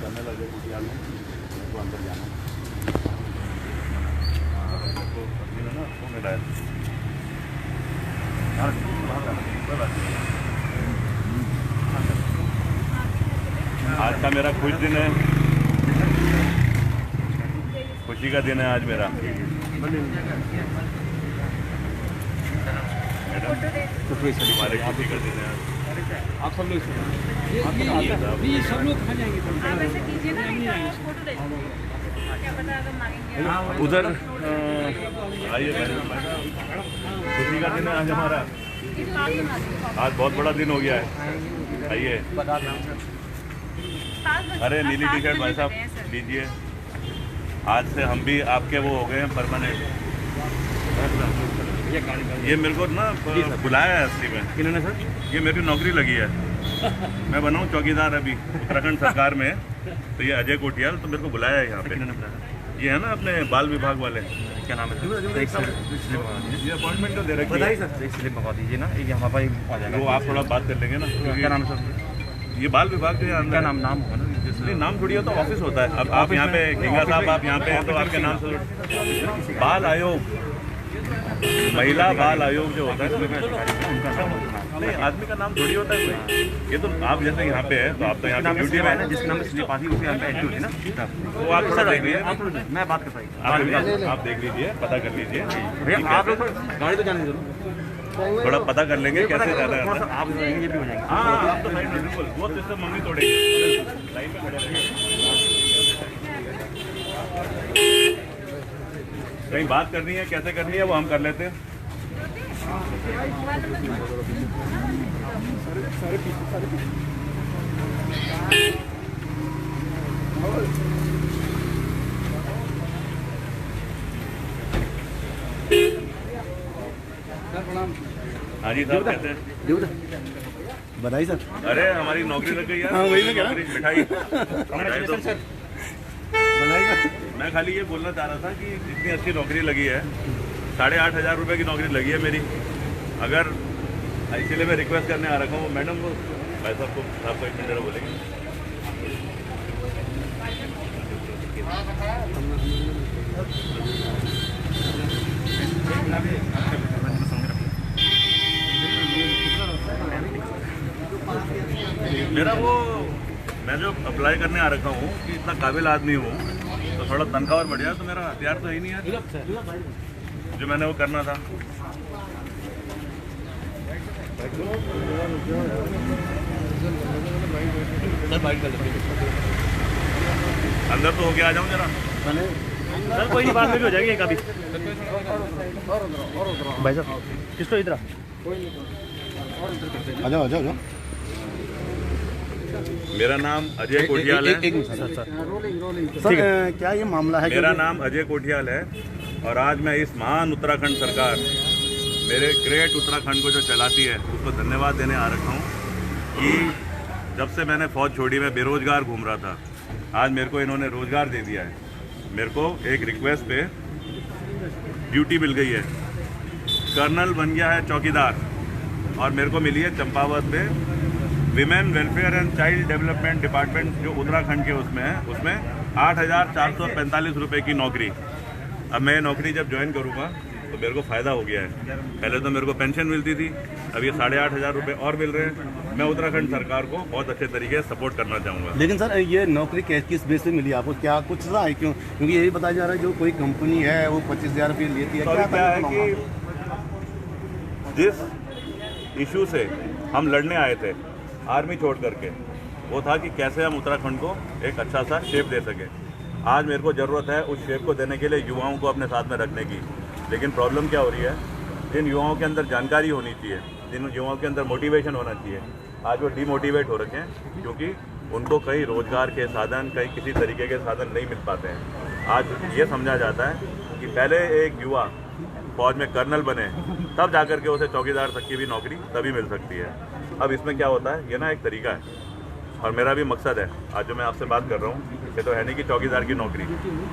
Colonel Ajay Kotiyal में उनको अंदर जाना ना वो मिला आज का मेरा खुश दिन है, खुशी का दिन है आज मेरा। हमारे खुशी का दिन है आप सब लोग ये सब लोग खा जाएंगे। उधर आइए, खुशी का दिन है आज हमारा। आज बहुत बड़ा दिन हो गया है, आइए। अरे नीली टी शर्ट भाई साहब लीजिए, आज से हम भी आपके वो हो गए हैं परमानेंट। ये मेरे को ना बुलाया है असली में। किन्होंने सर? ये मेरी नौकरी लगी है, मैं बनाऊँ चौकीदार अभी उत्तराखंड सरकार में। तो ये अजय कोटियाल तो मेरे को बुलाया है यहाँ पे। ये है ना अपने बाल विभाग वाले, क्या नाम है? ये अपॉइंटमेंट तो दे रखी है। स्लिप मंगवा दीजिए ना, ये हमारे पास आ जाएगा। वो आप थोड़ा बात कर लेंगे ना। क्या नाम है सर? ये बाल विभाग के अंदर क्या नाम होगा ना? नहीं, नाम थोड़ी हो तो ऑफिस होता है। अब आप यहाँ पे खेंगा साहब आप यहाँ पे हैं तो आपके नाम से बाल आयोग, महिला बाल आयोग जो होता है नहीं, आदमी का नाम थोड़ी होता है कोई। ये तो आप जैसे यहाँ पे है तो आप तो यहाँ पे ड्यूटी में है, जिसके नाम से स्लिप आती है उसी नाम पे एंट्री होती है ना। वो आप थोड़ा देख लीजिए, मैं बात करता हूँ, आप देख लीजिए, पता कर लीजिए भैया। आप लोग गाड़ी तो जाने जरूर, थोड़ा पता कर लेंगे कैसे जाना है। आप ये भी हो जाएंगे। हाँ आप तो लाइन में बिल्कुल, वो सिस्टम मम्मी तोड़ेगी। लाइन में खड़े रहिए, कहीं बात करनी है, कैसे करनी है वो हम कर लेते हैं। हाँ जी साहब कहते हैं बधाई सर। अरे हमारी नौकरी लग गई यार। हाँ, वही मैं कह रहा हूँ। मिठाई तो बधाई सर। मैं खाली ये बोलना चाह रहा था कि इतनी अच्छी नौकरी लगी है, 8,500 रुपये की नौकरी लगी है मेरी। अगर इसीलिए मैं रिक्वेस्ट करने आ रखा हूँ मैडम को, भाई साहब को, आपको एक मिनट बोलेंगे। मेरा वो मैं जो अप्लाई करने आ रखा हूँ कि इतना काबिल आदमी हूँ तो थोड़ा तनख्वाह और बढ़ जाए, तो मेरा हथियार तो है ही नहीं है जो मैंने वो करना था। अंदर तो होके आ जाऊँ जरा। सर कोई नहीं, बात में भी हो जाएगी कभी। भाई साहब किसको इधर आ जाओ। मेरा नाम अजय कोटियाल है। सर क्या ये मामला है? मेरा नाम अजय कोटियाल है और आज मैं इस महान उत्तराखंड सरकार, मेरे ग्रेट उत्तराखंड को जो चलाती है उसको धन्यवाद देने आ रखा हूँ कि जब से मैंने फौज छोड़ी मैं बेरोजगार घूम रहा था, आज मेरे को इन्होंने रोजगार दे दिया है। मेरे को एक रिक्वेस्ट पे ड्यूटी मिल गई है, कर्नल बन गया है चौकीदार, और मेरे को मिली है चंपावत पे women welfare and child development department जो उत्तराखंड के उसमें है, उसमें 8,445 रुपये की नौकरी। अब मैं नौकरी जब ज्वाइन करूँगा तो मेरे को फ़ायदा हो गया है। पहले तो मेरे को पेंशन मिलती थी, अब ये 8,500 रुपये और मिल रहे हैं। मैं उत्तराखंड सरकार को बहुत अच्छे तरीके से सपोर्ट करना चाहूँगा। लेकिन सर ये नौकरी किस बेस पे मिली आपको? क्या कुछ रहा है? क्योंकि यही बताया जा रहा है जो कोई कंपनी है वो 25,000 रुपये लेती है। क्या है कि जिस इशू से हम लड़ने आए थे आर्मी छोड़ करके, वो था कि कैसे हम उत्तराखंड को एक अच्छा सा शेप दे सकें। आज मेरे को ज़रूरत है उस शेप को देने के लिए युवाओं को अपने साथ में रखने की। लेकिन प्रॉब्लम क्या हो रही है, जिन युवाओं के अंदर जानकारी होनी चाहिए, जिन युवाओं के अंदर मोटिवेशन होना चाहिए, आज वो डीमोटिवेट हो रखे हैं क्योंकि उनको कहीं रोजगार के साधन, कहीं किसी तरीके के साधन नहीं मिल पाते हैं। आज ये समझा जाता है कि पहले एक युवा फौज में कर्नल बने तब जाकर के उसे चौकीदार तक की भी नौकरी तभी मिल सकती है। अब इसमें क्या होता है, ये ना एक तरीका है और मेरा भी मकसद है। आज जो मैं आपसे बात कर रहा हूँ ये तो है नहीं कि चौकीदार की नौकरी,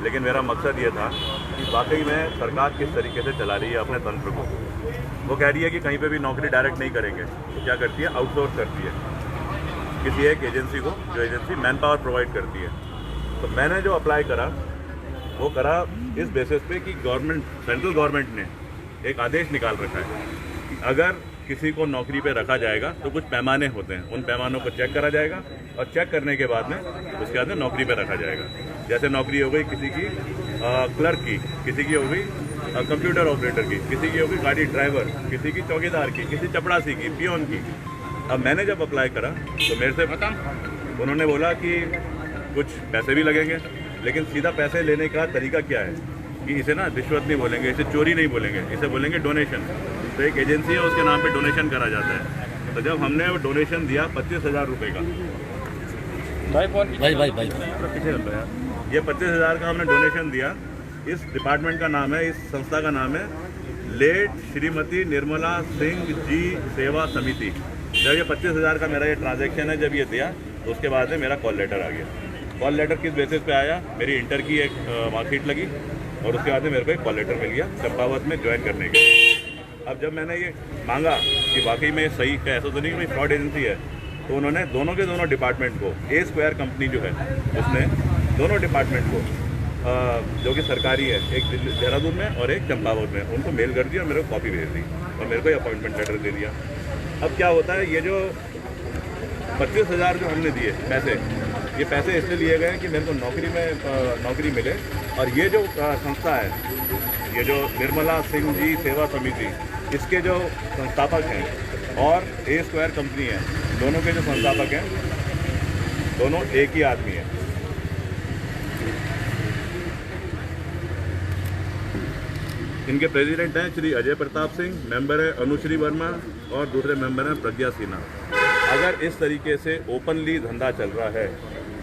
लेकिन मेरा मकसद ये था कि वाकई में सरकार किस तरीके से चला रही है अपने तंत्र को। वो कह रही है कि कहीं पे भी नौकरी डायरेक्ट नहीं करेंगे, तो क्या करती है, आउटसोर्स करती है। किसी एक एजेंसी को, जो एजेंसी मैन पावर प्रोवाइड करती है। तो मैंने जो अप्लाई करा वो करा इस बेसिस पे कि गवर्नमेंट, सेंट्रल गवर्नमेंट ने एक आदेश निकाल रखा है कि अगर किसी को नौकरी पे रखा जाएगा तो कुछ पैमाने होते हैं, उन पैमानों को चेक करा जाएगा और चेक करने के बाद में उसके बाद में नौकरी पे रखा जाएगा। जैसे नौकरी हो गई किसी की क्लर्क की, किसी की हो गई कंप्यूटर ऑपरेटर की, किसी की हो गई गाड़ी ड्राइवर, किसी की चौकीदार की, किसी चपड़ासी की, पियोन की। अब मैंने जब अप्लाई करा तो मेरे से उन्होंने बोला कि कुछ पैसे भी लगेंगे, लेकिन सीधा पैसे लेने का तरीका क्या है कि इसे ना रिश्वत नहीं बोलेंगे, इसे चोरी नहीं बोलेंगे, इसे बोलेंगे डोनेशन। तो एक एजेंसी है उसके नाम पे डोनेशन करा जाता है। तो जब हमने वो डोनेशन दिया 25,000 रुपये का, भाई पीछे चल रहा है, ये 25,000 का हमने डोनेशन दिया। इस डिपार्टमेंट का नाम है, इस संस्था का नाम है लेट श्रीमती निर्मला सिंह जी सेवा समिति। जब ये 25,000 का मेरा ये ट्रांजैक्शन है, जब ये दिया तो उसके बाद में मेरा कॉल लेटर आ गया। कॉल लेटर किस बेसिस पे आया, मेरी इंटर की एक मार्कशीट लगी और उसके बाद में मेरे को एक कॉल लेटर मिल गया चंपावत में ज्वाइन करने के लिए। अब जब मैंने ये मांगा कि वाकई में सही है, ऐसा तो नहीं कि फ्रॉड एजेंसी है, तो उन्होंने दोनों के दोनों डिपार्टमेंट को, ए स्क्वायर कंपनी जो है उसने दोनों डिपार्टमेंट को जो कि सरकारी है, एक देहरादून में और एक चंपावत में, उनको मेल कर दिया और मेरे को कॉपी भेज दी और मेरे को अपॉइंटमेंट लेटर दे दिया। अब क्या होता है, ये जो 25,000 जो हमने दिए पैसे, ये पैसे इसलिए लिए गए कि मेरे को नौकरी मिले। और ये जो संस्था है, ये जो निर्मला सिंह जी सेवा समिति, इसके जो संस्थापक हैं और ए स्क्वायर कंपनी है, दोनों के जो संस्थापक हैं दोनों एक ही आदमी है। इनके प्रेसिडेंट हैं श्री अजय प्रताप सिंह, मेंबर है अनुश्री वर्मा और दूसरे मेंबर हैं प्रज्ञा सिन्हा। अगर इस तरीके से ओपनली धंधा चल रहा है,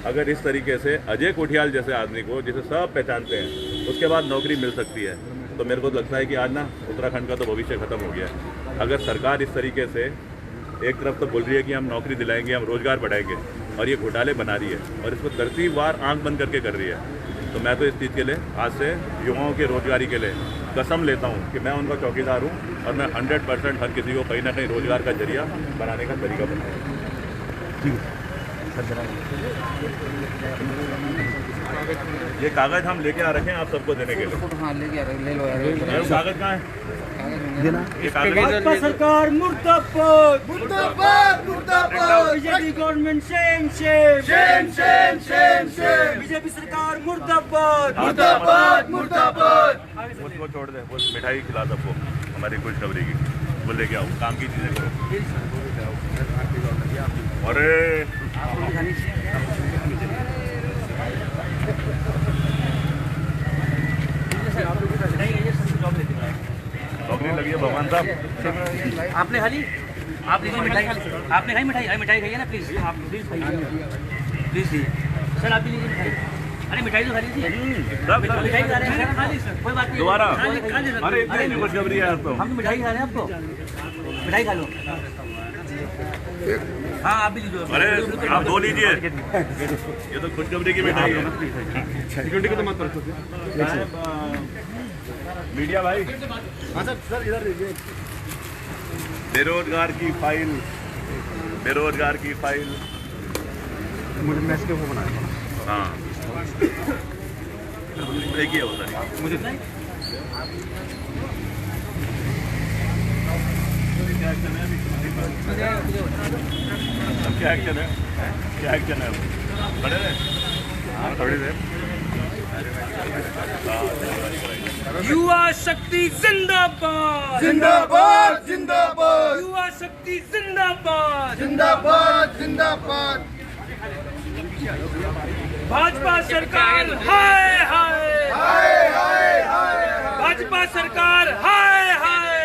अगर इस तरीके से अजय कोठियाल जैसे आदमी को, जिसे सब पहचानते हैं, उसके बाद नौकरी मिल सकती है, तो मेरे को लगता है कि आज ना उत्तराखंड का तो भविष्य खत्म हो गया है। अगर सरकार इस तरीके से एक तरफ तो बोल रही है कि हम नौकरी दिलाएंगे, हम रोजगार बढ़ाएंगे, और ये घोटाले बना रही है और इसको तरतीबवार आंख बंद करके कर रही है, तो मैं तो इस चीज़ के लिए आज से युवाओं के रोजगारी के लिए कसम लेता हूँ कि मैं उनका चौकीदार हूँ और मैं 100% हर किसी को कहीं ना कहीं रोजगार का जरिया बनाने का तरीका बताऊँ। ये कागज हम लेके आ रखे हैं आप सबको देने के लिए। हाँ लेके आ रहे, ले लो यार। कागज कहाँ है? ये कागज भाजपा सरकार मुर्दाबाद, मुर्दाबाद मुर्दाबाद। BJP government Shem Shem Shem Shem Shem Shem. BJP सरकार मुर्दाबाद, मुर्दाबाद मुर्दाबाद। उसको छोड़ दे, वो मिठाई खिला सबको हमारी खुशखबरी की, वो लेके आओ, काम की चीज़ें करो। अरे नौकरी लगी है भगवान साहब। आपने खाली, आप लीजिए मिठाई, आपने खाई मिठाई, मिठाई खाइए ना प्लीज, आप प्लीज खाइए, प्लीज लीजिए सर, आप भी लीजिए मिठाई। अरे मिठाई तो खा लीजिए, मिठाई खा रहे हैं, खा ली सर, कोई बात नहीं, दोबारा खा ली सर। अरे इतनी खुशखबरी है तो हम मिठाई खा रहे हैं, आपको मिठाई खा लो। हाँ आप भी लीजिए। अरे आप दो लीजिए, ये तो खुशखबरी की मिठाई है। सिक्योरिटी को तो मत रखो मीडिया भाई। हाँ सर इधर दीजिए। बेरोजगार की फाइल, बेरोजगार की फाइल। मुझे मैच के वो बनाया। हाँ एक ही है वो सर मुझे। क्या एक्शन है, क्या एक्शन है? खड़े रहे थोड़ी देर। युवा शक्ति जिंदाबाद, जिंदाबाद जिंदाबाद युवा शक्ति जिंदाबाद, जिंदाबाद जिंदाबाद। भाजपा सरकार हाय हाय, हाय हाय हाय। भाजपा सरकार हाय हाय।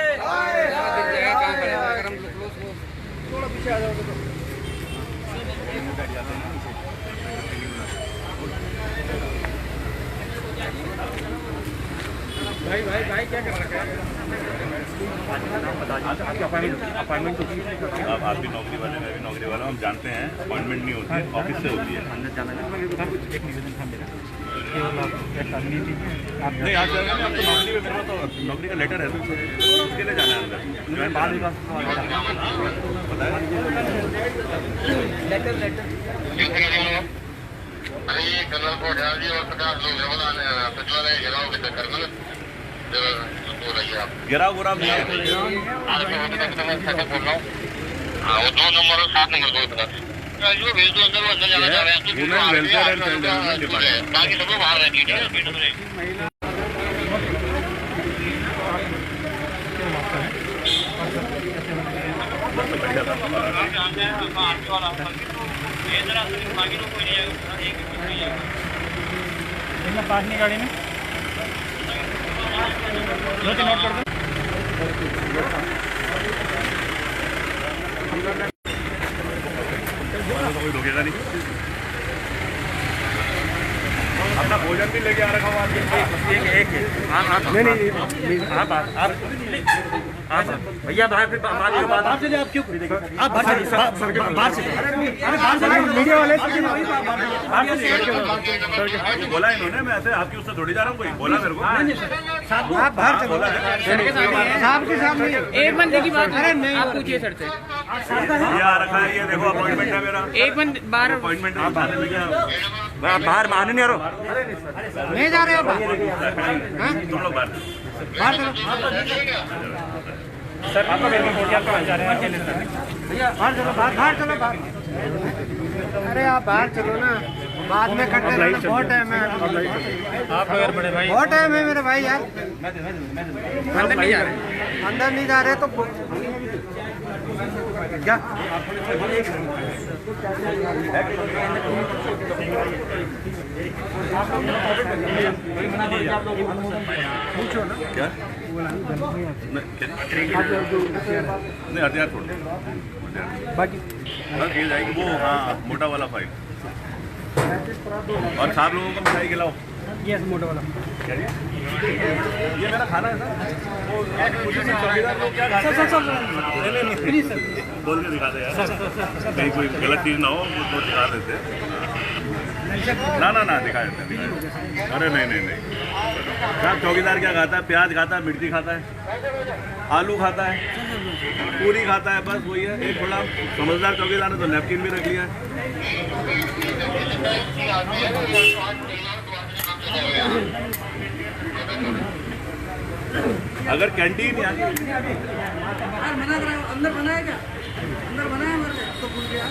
भाई भाई भाई क्या कर रखा है? अपॉइंटमेंट आप भी नौकरी वाले, मैं भी नौकरी वाला, हम जानते हैं अपॉइंटमेंट नहीं होती है, ऑफिस से होती है। नहीं आज जाएगा मैं, आप तो नौकरी में, मेरा तो नौकरी का लेटर है उसके लिए जाना है अंदर। अरे ये कलर को डाल दिया और 50 लोग हैं बनाने सचिवालय घेराव के चक्कर में बोल रही है आप गिराव गुराव नहीं है। बोल रहा हूँ हाँ वो 2 नंबर और 7 नंबर को बता जो भेज दो अंदर वो अंदर जाना चाह रहे हैं women welfare and child development department. बाकी सब लोग बाहर रहती है पास नहीं गाड़ी में नोट कर दो। कोई रोकेगा नहीं। अपना भोजन भी लेके आ रखा हूँ आपके भैया बाहर फिर बाहर चले आप क्यों आप बाहर से मीडिया वाले बोला इन्होंने, मैं ऐसे आपकी उससे थोड़ी जा रहा हूँ, कोई बोला मेरे को। आप बाहर चलो साहब के सामने एक बंदे की बात अरे नहीं आप पूछिए सर से ये आ रखा है, ये देखो अपॉइंटमेंट है मेरा, एक बंदे बाहर अपॉइंटमेंट है। बाहर मारने नहीं आ रहा नहीं जा रहे हो तुम लोग बाहर सर आपका जा रहे हैं बाहर चलो बाहर चलो बाहर। अरे आप बाहर चलो ना बाद में कटने लगे बहुत टाइम है आप अगर बड़े भाई बहुत टाइम है मेरे भाई यार अंदर नहीं जा रहे अंदर नहीं जा रहे तो क्या क्या नहीं हथियार छोड़ बाकी ये जाएगी वो, हाँ मोटा वाला फाइल। और साहब लोगों को मिठाई खिलाओ। ये मोटा वाला ये मेरा खाना है सर। चौकीदार लोग क्या खाते हैं? नहीं बोल के दिखा दे यार, कहीं कोई गलत चीज़ ना हो वो दिखा देते। ना दिखा देते। अरे नहीं साहब, चौकीदार क्या खाता है? प्याज खाता है, मिर्ची खाता है, आलू खाता है, पूरी खाता है, बस वही है। एक थोड़ा समझदार चौकीदार ने तो नैपकिन भी रख लिया है। अगर कैंटीन या अंदर बनाया क्या अंदर बनाया हमारे तो भूल गया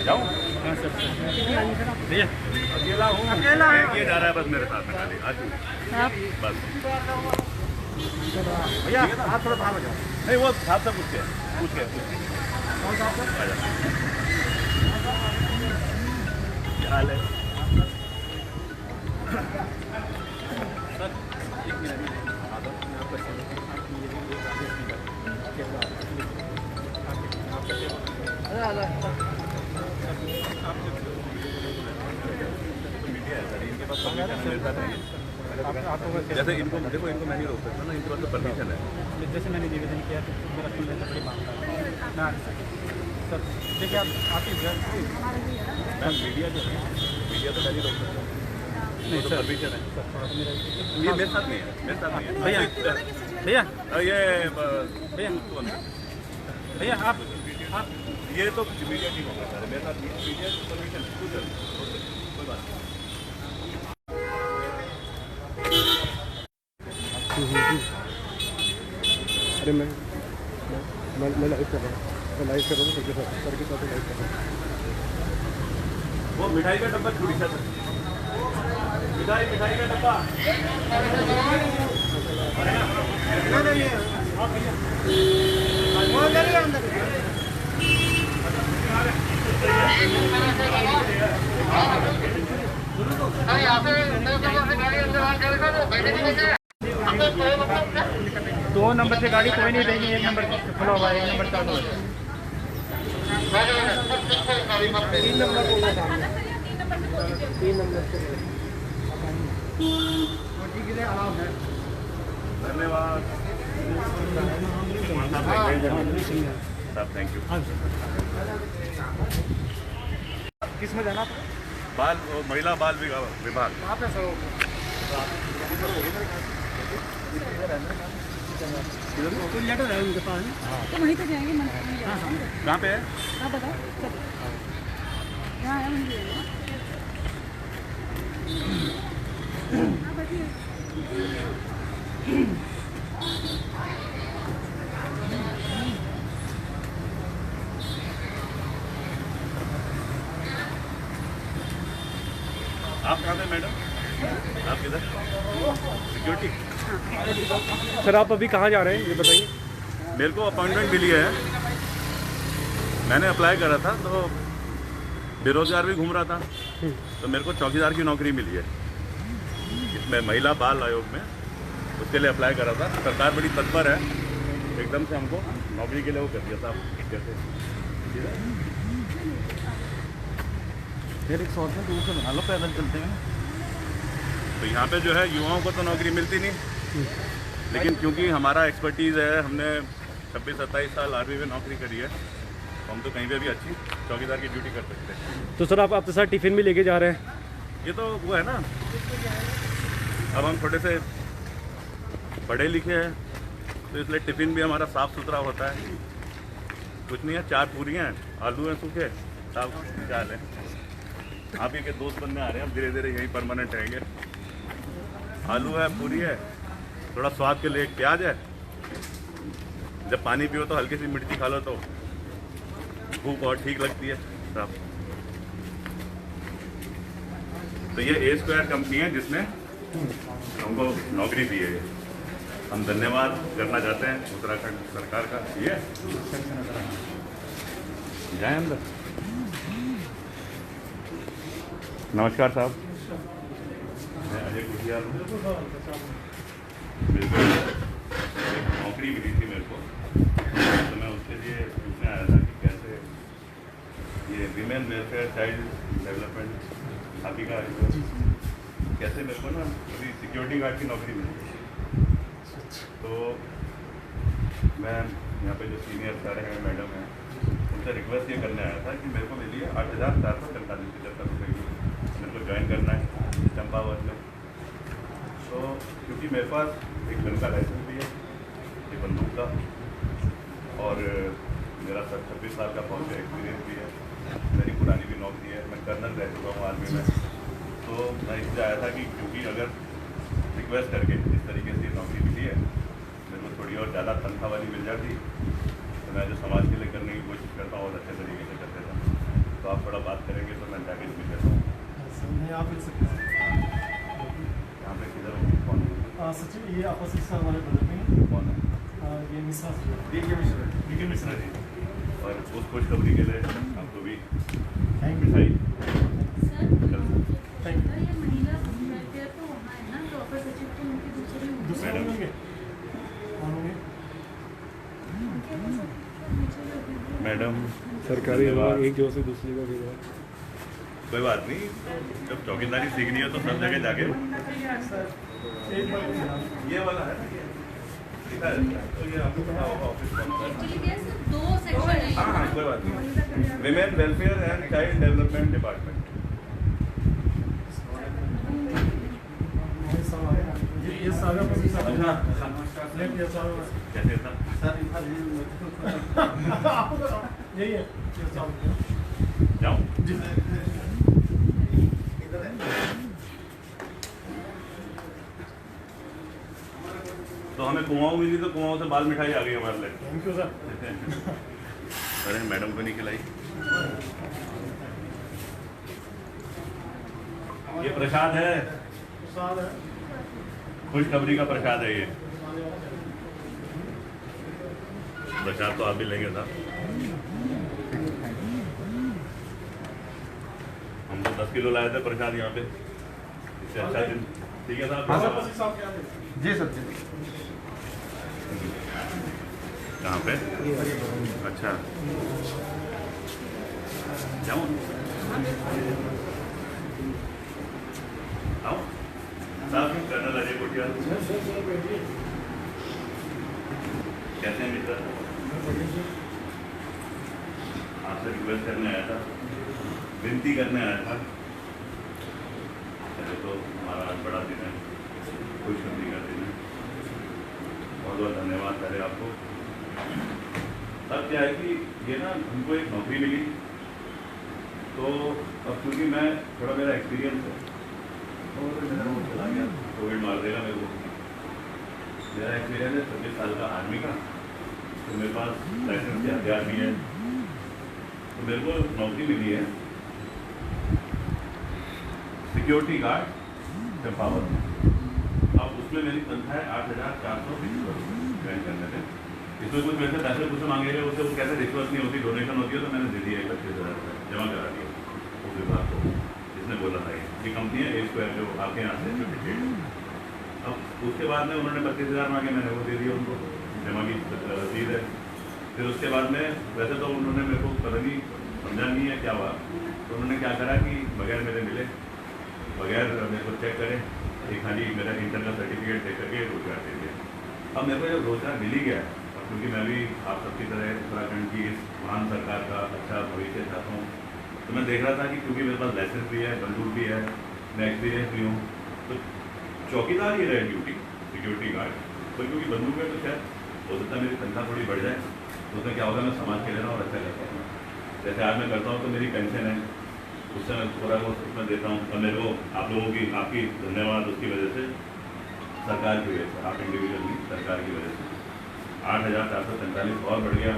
जाऊँ अकेला हूँ, अकेला ये जा रहा है बस मेरे साथ में खाली आज बस। भैया आप थोड़ा बाहर हो जाओ। नहीं वो साहब से पूछ के क्या हाल है? जैसे इनको देखो, इनको मैं नहीं रोक सकता ना, इनके पास तो परमिशन है। जैसे मैंने निवेदन किया तो मेरा बड़ी मांगता है ना सर। देखिए आप ही मैम मीडिया जो है, मीडिया तो मैं नहीं रोक सकता, नहीं सर परमिशन है। ये मेरे साथ नहीं है, मेरे साथ नहीं है भैया ये भैया आप ये तो मीडिया ठीक होगा सर, मेरे साथ मीडिया परमिशन है, कोई बात नहीं। अरे मैं लाइव कर रहा हूँ, सर के साथ लाइव कर रहा हूँ। वो मिठाई का डब्बा छुड़ी था, मिठाई का डब्बा दो नंबर से गाड़ी कोई नहीं देंगे, एक नंबर खुला हुआ है, एक नंबर चालू है। 3 नंबर धन्यवाद साहब, थैंक यू। किस में जाना? महिला बाल विभाग। कहाँ पे सर? लेटर है उनके पास। तो वहीं पे जाएंगे मंदिर। कहाँ पे है? हाँ बताओ यहाँ है मंदिर। हाँ बताइए। आप कहाँ पे मैडम? आप किधर? सिक्योरिटी। सर आप अभी कहाँ जा रहे हैं ये बताइए। मेरे को अपॉइंटमेंट मिली है, मैंने अप्लाई करा था, तो बेरोजगार भी घूम रहा था, तो मेरे को चौकीदार की नौकरी मिली है इसमें महिला बाल आयोग में, उसके लिए अप्लाई करा था। सरकार बड़ी तत्पर है, एकदम से हमको नौकरी के लिए वो कर दिया था। कैसे फिर 100 से दूर से बना लो पैदल चलते हैं। तो यहाँ पे जो है युवाओं को तो नौकरी मिलती नहीं, लेकिन क्योंकि हमारा एक्सपर्टीज़ है, हमने 26-27 साल आर्मी में नौकरी करी है, तो हम तो कहीं पे भी अच्छी चौकीदार की ड्यूटी कर सकते हैं। तो सर आप अपने साथ टिफ़िन भी लेके जा रहे हैं? ये तो वो है ना, अब हम थोड़े से पढ़े लिखे हैं, तो इसलिए टिफ़िन भी हमारा साफ़ सुथरा होता है। कुछ नहीं है, 4 पूरियाँ हैं, आलू हैं सूखे, साफ चाल है। आप ही के दोस्त बनने आ रहे हैं, हम धीरे धीरे यहीं परमानेंट रहेंगे। आलू है, पूरी है, थोड़ा स्वाद के लिए एक प्याज है। जब पानी पियो तो हल्की सी मिर्ची खा लो तो भूख और ठीक लगती है साहब। तो ये A Square कंपनी है जिसने हमको नौकरी दी है। हम धन्यवाद करना चाहते हैं उत्तराखंड सरकार का। ये जाए अंदर। नमस्कार साहब, मैं अजय कुटिया हूँ। मेरे को एक नौकरी मिली थी मेरे को, तो मैं उसके लिए पूछने आया था कि कैसे ये विमेन वेलफेयर चाइल्ड डेवलपमेंट आप ही का कैसे मेरे को ना अभी सिक्योरिटी गार्ड की नौकरी मिली। तो मैं यहाँ पे जो सीनियर सर हैं, मैडम हैं, उनसे रिक्वेस्ट ये करने आया था कि मेरे को मिली है 8,445 रुपये की, मेरे को ज्वाइन करना है चंपावत में। तो क्योंकि मेरे पास एक गन का लाइसेंस भी है, एक बंदूक का, और मेरा 26 साल का फौज का एक्सपीरियंस भी है, मेरी पुरानी भी नौकरी है, मैं कर्नल रह चुका हूँ आर्मी में। तो मैं इसलिए आया था कि क्योंकि अगर रिक्वेस्ट करके इस तरीके से नौकरी मिली है, मेरे को थोड़ी और ज़्यादा तनख्वाह वाली मिल जाती, तो मैं जो समाज के लिए करने की कोशिश करता हूँ और अच्छे तरीके से कर देता हूँ। तो आप थोड़ा बात करेंगे तो मैं पैकेज भी देता हूँ। आप मिल सकते हैं यहाँ पे किधर हो? कौन है? सचिव ये अपोजिट से हमारे बदल में कौन है? ये मिश्रा मिश्रा जी। और उस खुशखबरी के लिए आपको भी थैंक यू। मिठाई। Thank you. ये महिला वेलफेयर तो वहाँ है ना, तो अपर सचिव तो उनके दूसरे दूसरे मैडम। होंगे होंगे मैडम सरकारी धन्यवाद। एक जगह से दूसरी जगह भेजा। कोई बात नहीं, जब चौकीदारी सीखनी है तो सब जगह जाके एक बार ये वाला है ना, ये लिखा है, तो ये आपको पता होगा ऑफिस कौन सा है। एक्चुअली क्या है, 2 सेक्शन है। हाँ हाँ, कोई बात नहीं। Women welfare and child development department. ये सारा अच्छा, ये सारा कैसे था? यही है ये सारा जाऊँ? तो हमें कुआओं मिली, तो कुआओं से बाल मिठाई आ गई हमारे लिए। Thank you sir. अरे मैडम को नहीं खिलाई। ये प्रसाद है, सारा खुशखबरी का प्रसाद है ये। प्रसाद तो आप भी लेंगे साहब। हम तो 10 किलो लाए थे प्रसाद यहाँ पे, इससे अच्छा दिन। ठीक है साहब। जी सर जी। कहाँ पे? अच्छा, जाऊँ? आओ साहब, कर्नल अजय कुटिया। कैसे हैं मित्र? आपसे रिक्वेस्ट करने आया था, विनती करने आया था। पहले तो हमारा आज बड़ा दिन है, खुशखबरी का दिन है, बहुत बहुत धन्यवाद पहले आपको। अब क्या है कि ये ना हमको एक नौकरी मिली, तो अब क्योंकि मैं थोड़ा मेरा एक्सपीरियंस है और मेरा वो चला गया, कोविड मार देगा मेरे को। मेरा एक्सपीरियंस है 26 साल का आर्मी का, तो मेरे पास लाइसेंस के हथियार भी है, तो मेरे को नौकरी मिली है सिक्योरिटी गार्ड चंपावत में। अब उसमें मेरी तनख्वाह है 8,420 ज्वाइन करने थे। इसमें कुछ वैसे पैसे कुछ मांगे गए, उससे वो कैसे रिश्वत नहीं होती, डोनेशन होती है, तो मैंने दे दिया 25,000 रुपये जमा करा दिया उस विभाग को, जिसने बोला था ये कंपनी है A-Square जो आपके यहाँ से लिमिटेड। अब उसके बाद में उन्होंने 25,000 मांगे, मैंने वो दे दिया उनको, जमा की रसीद है। फिर उसके बाद में वैसे तो उन्होंने मेरे को पता नहीं समझा नहीं है क्या हुआ, तो उन्होंने क्या करा कि बगैर मेरे मिले, बगैर मेरे को चेक करें, एक खाली मेरा इंटर का सर्टिफिकेट दे करके रोजगार दे दिया। अब मेरे को जब रोजगार मिल ही गया, क्योंकि मैं भी आप सबकी तरह उत्तराखंड की इस महान सरकार का अच्छा भविष्य चाहता हूँ, तो मैं देख रहा था कि क्योंकि मेरे पास लाइसेंस भी है, बंदूक भी है, मैं एक्सपीरियंस भी हूँ, तो चौकीदार ही रहे ड्यूटी सिक्योरिटी गार्ड, तो क्योंकि बंदूक है तो शायद हो सकता है मेरी तनख्वाह थोड़ी बढ़ जाए, तो उसमें क्या होगा मैं समाज के लेना और अच्छा करता हूँ। जैसे आज मैं करता हूँ तो मेरी पेंशन है, उससे मैं थोड़ा बहुत उसमें देता हूँ, और मेरे को आप लोगों की आपकी धन्यवाद उसकी वजह से, सरकार की वजह से, आप इंडिविजुअल नहीं सरकार की वजह से 8,445 और बढ़ गया।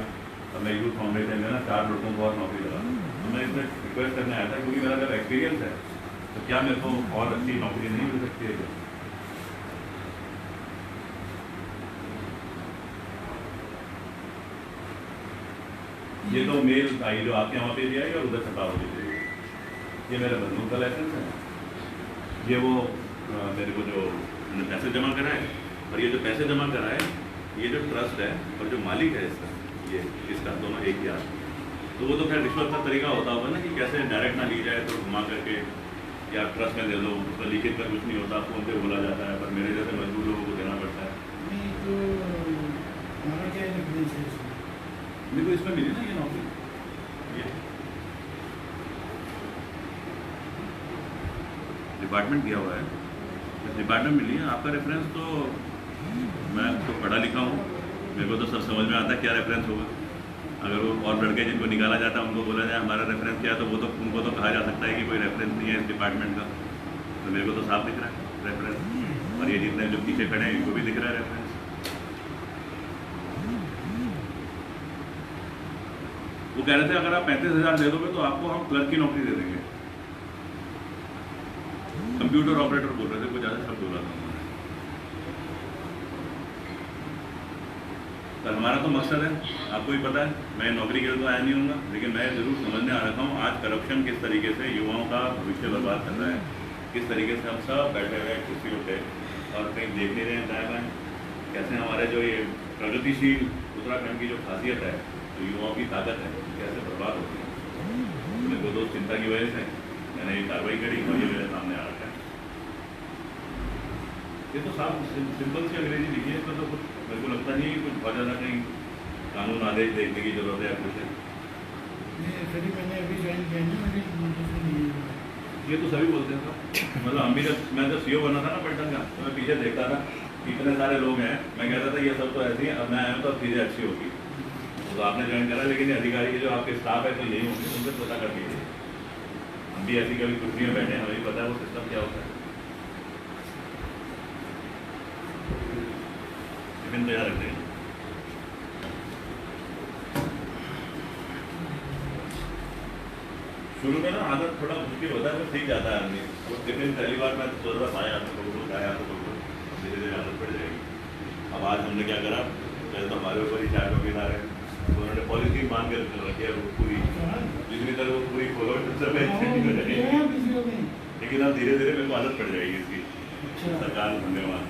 अब मैं यूथ फाउंडेशन में ना 4 लड़कों को और नौकरी लगा, तो मैं इसमें रिक्वेस्ट करने आया था, क्योंकि मेरा जब एक्सपीरियंस है तो क्या मेरे को और अच्छी नौकरी नहीं मिल सकती है? ये तो मेल आई जो आपके वहाँ पे दिया है और उधर छपा हो जाए, ये मेरा बंदूक का लाइसेंस है, ये वो मेरे को जो पैसे जमा कराए, और ये जो पैसे जमा कराए ये जो ट्रस्ट है और जो मालिक है इसका, ये इसका दोनों एक ही आदमी, तो वो तो खैर रिश्वत का तरीका होता होगा ना कि कैसे डायरेक्ट ना ली जाए, तो घुमा करके या ट्रस्ट में दे दो, उसका लिखित का कुछ नहीं होता, फोन पे बोला जाता है, पर मेरे जैसे मजदूर लोगों को देना पड़ता है। मेरे को इसमें मिली ना ये नौकरी, ये डिपार्टमेंट दिया हुआ है, इस डिपार्टमेंट मिली है। आपका रेफरेंस तो मैं तो पढ़ा लिखा हूँ, मेरे को तो सब समझ में आता है क्या रेफरेंस होगा। अगर वो और लड़के जिनको निकाला जाता है उनको बोला जाए हमारा रेफरेंस क्या है, तो वो तो उनको तो कहा जा सकता है कि कोई रेफरेंस नहीं है इस डिपार्टमेंट का, तो मेरे को तो साफ दिख रहा है रेफरेंस, और ये जितने जो पीछे खड़े हैं इनको भी दिख रहा है रेफरेंस। वो कह रहे थे अगर आप 35,000 दे दोगे तो आपको हम क्लर्क की नौकरी दे देंगे, कंप्यूटर ऑपरेटर बोल रहे थे, कुछ ज़्यादा शब्द बोला था उन्होंने। पर हमारा तो मकसद है, आपको भी पता है, मैं नौकरी के लिए तो आया नहीं हूँगा, लेकिन मैं ज़रूर समझने आ रखा हूँ आज करप्शन किस तरीके से युवाओं का भविष्य बर्बाद कर रहा है, किस तरीके से हम सब बैठे हुए कुर्सियों पे और कहीं देख नहीं रहे हैं दाएँ बाएँ, कैसे हमारे जो ये प्रगतिशील उत्तराखंड की जो खासियत है, जो युवाओं की ताकत है, कैसे बर्बाद होती है। मेरे को दोस्त चिंता की वजह से मैंने ये कार्रवाई करी और ये मेरे सामने आ रखा है। ये तो साफ सिंपल सी अंग्रेजी लिखी है, इसमें तो कुछ मेरे को लगता नहीं है कि कुछ बहुत ज़्यादा कहीं कानून आदेश देखने की जरूरत है या कुछ है। मैंने अभी ज्वाइन किया नहीं, ये तो सभी बोलते हैं सर, मतलब हम भी जब मैं जब CO बना था ना पलटन का, तो मैं पीछे देखता था इतने सारे लोग हैं, मैं कहता था ये सब तो ऐसे ही, अब मैं आया हूँ तो अब चीज़ें अच्छी होगी। तो आपने ज्वाइन करा, लेकिन अधिकारी के जो आपके स्टाफ है तो यही होंगे, उनसे पता कर लीजिए। हम भी ऐसी कभी कुर्सी में बैठे हैं, हमें भी पता है वो सिस्टम क्या होता है। टिफिन तैयार रखते हैं। शुरू में ना आदत थोड़ा मुश्किल होता है, तो सीख जाता है आदमी। वो टिफिन पहली बार मैं सोच रहा था आया तो बिल्कुल आया तो बिल्कुल धीरे धीरे आदत पड़ जाएगी। अब आज हमने क्या करा, पहले तो हमारे ऊपर ही 4 चौकीदार है, तो उन्होंने पॉलिसी मान के रखी है पूरी, जितनी तरह वो पूरी फॉलो सब हो जाएगी, लेकिन अब धीरे धीरे मेरे को आदत पड़ जाएगी इसकी। सरकार धन्यवाद।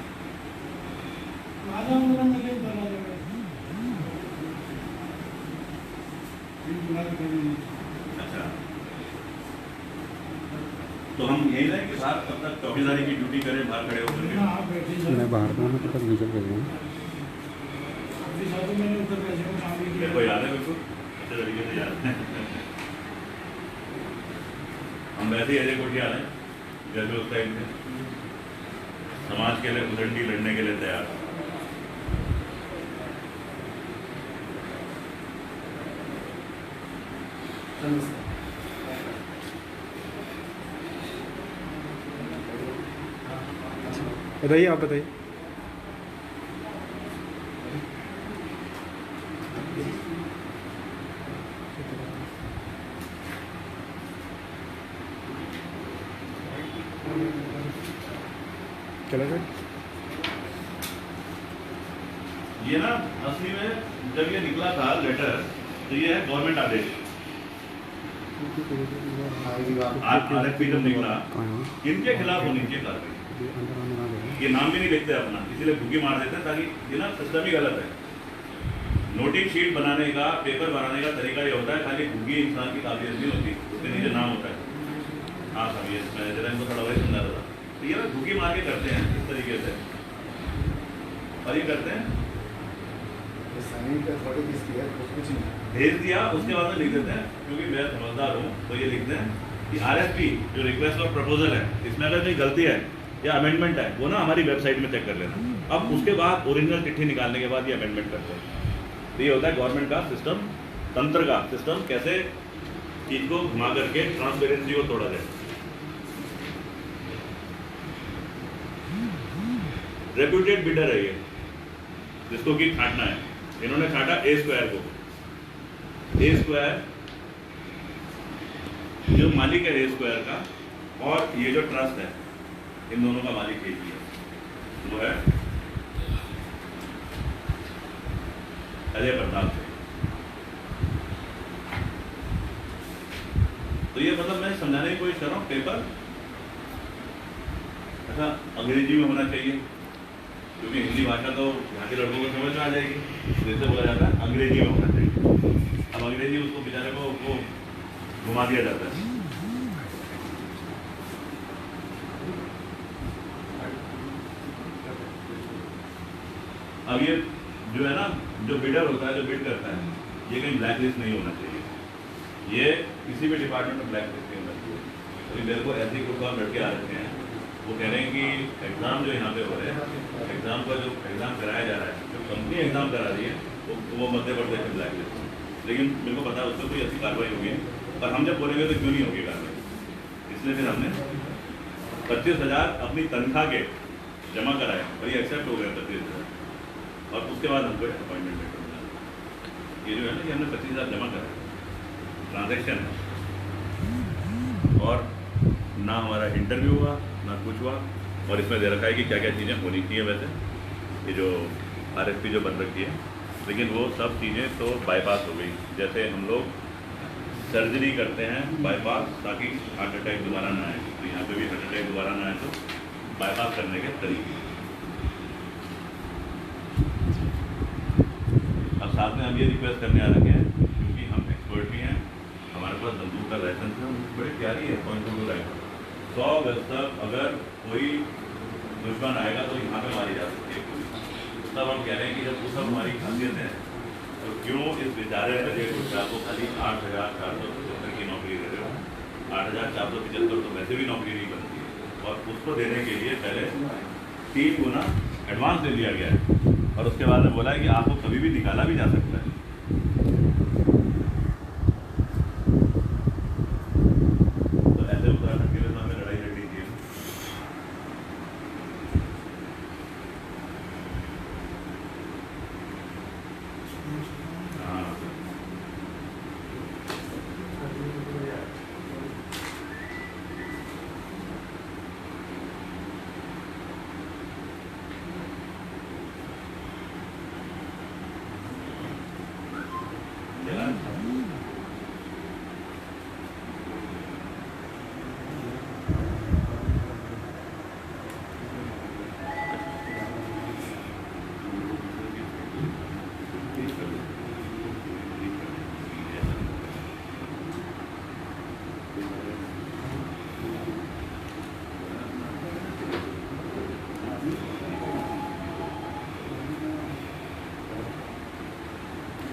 अच्छा, तो हम यही रहे कि बाहर तब तक चौकीदारी की ड्यूटी करें, बाहर खड़े होकर। मैं बाहर था ना, तब नीचे भेजना मेरे को याद है, बिल्कुल अच्छे तरीके से याद है। हम वैसे ही अजय कोठियाल हैं, जैसे उस टाइम से समाज के लिए उदंडी लड़ने के लिए तैयार। बताइए, आप बताइए। चला सर। ये ना असली में जब ये निकला था लेटर, तो ये है गवर्नमेंट आदेश। RFP जब निकला, इनके खिलाफ होनी चाहिए कार्रवाई। ये नाम भी नहीं लिखते अपना, इसीलिए भूखी मार देते हैं, ताकि ये ना सिस्टम ही गलत है। नोटिस शीट बनाने का, पेपर बनाने का तरीका ये होता है, खाली भूखी इंसान की काबिलियत नहीं होती, उसके नीचे नाम होता है। हाँ सब ये मैं जरा इनको थोड़ा वही समझा रहा था। तो ये ना भूखी मार के करते हैं इस तरीके से, और ये करते हैं भेज दिया, उसके बाद में लिख देते हैं, क्योंकि मैं समझदार हूँ, तो ये लिखते हैं कि RFP जो रिक्वेस्ट और प्रपोजल है, इसमें अगर कोई गलती है या अमेंडमेंट है, वो ना हमारी वेबसाइट में चेक कर लेना। अब उसके बाद ओरिजिनल चिट्ठी निकालने के बाद ये अमेंडमेंट करते हैं। तो ये होता है गवर्नमेंट का सिस्टम, तंत्र का सिस्टम, कैसे चीज को घुमा करके ट्रांसपेरेंसी को तोड़ा जाए। रेप्यूटेड बिडर है ये, जिसको कि छांटना है। इन्होंने छांटा A स्क्वायर को। A स्क्वायर जो मालिक है A स्क्वायर का, और ये जो ट्रस्ट है, इन दोनों का मालिक एक ही है, वो है अजय प्रताप सिंह। तो ये मतलब मैं समझाने की कोशिश कर रहा हूँ, पेपर अच्छा अंग्रेजी में होना चाहिए, क्योंकि हिंदी भाषा तो यहाँ के लड़कों को समझ में आ जाएगी, जैसे बोला जाता है अंग्रेजी में होना चाहिए। अब अंग्रेजी उसको बेचारे को घुमा दिया जाता है। अब ये जो है ना, जो बिडर होता है, जो बिड करता है, ये कहीं ब्लैक लिस्ट नहीं होना चाहिए। ये किसी भी डिपार्टमेंट में ब्लैक लिस्ट नहीं होना चाहिए। अभी मेरे को ऐसे ग्रुप का लड़के आ रखे हैं, वो कह रहे हैं कि एग्ज़ाम जो यहाँ पे हो रहे हैं, एग्ज़ाम का जो एग्ज़ाम कराया जा रहा है, जो कंपनी एग्ज़ाम करा रही है, वो मध्य प्रदेश में ब्लैक लिस्ट है। लेकिन मेरे को पता है उसमें कोई ऐसी कार्रवाई होगी, और हम जब बोलेंगे तो क्यों नहीं होगी कार्रवाई। इसलिए फिर हमने 25,000 अपनी तनख्वाह के जमा कराए, और ये एक्सेप्ट हो गया 25,000, और उसके बाद हमको अपॉइंटमेंट लेटर मिला। ये जो है ना, कि हमने 25,000 जमा कराए, ट्रांजेक्शन है, और ना हमारा इंटरव्यू हुआ, ना कुछ हुआ। और इसमें दे रखा है कि क्या क्या चीज़ें होनी चाहिए। वैसे ये जो RFP जो बन रखी है, लेकिन वो सब चीज़ें तो बाईपास हो गई। जैसे हम लोग सर्जरी करते हैं बाईपास, ताकि हार्ट अटैक दोबारा ना आए, तो यहाँ पे भी हार्ट अटैक दोबारा ना आए, तो बाईपास करने के तरीके। अब साथ में हम ये रिक्वेस्ट करने आ रखे हैं, क्योंकि हम एक्सपर्ट भी हैं, हमारे पास बंदूक का लाइसेंस है, बड़ी प्यारी है .22 राइफल। 100 गज तक अगर कोई दुश्मन आएगा तो यहाँ पे मारी जा सकती है। तब हम कह रहे हैं कि जब वो सब हमारी खासियत है, तो क्यों इस बेचारे अजय गुप्ता को खाली 8,475 की नौकरी दे रहे हो। 8,475 तो वैसे भी नौकरी नहीं बनती है, और उसको देने के लिए पहले 3 गुना एडवांस दे दिया गया है, और उसके बाद में बोला है कि आपको कभी भी निकाला भी जा सकता है। तो ऐसे उत्तराखंड के लिए तो हमें लड़ाई लड़नी चाहिए। हाँ,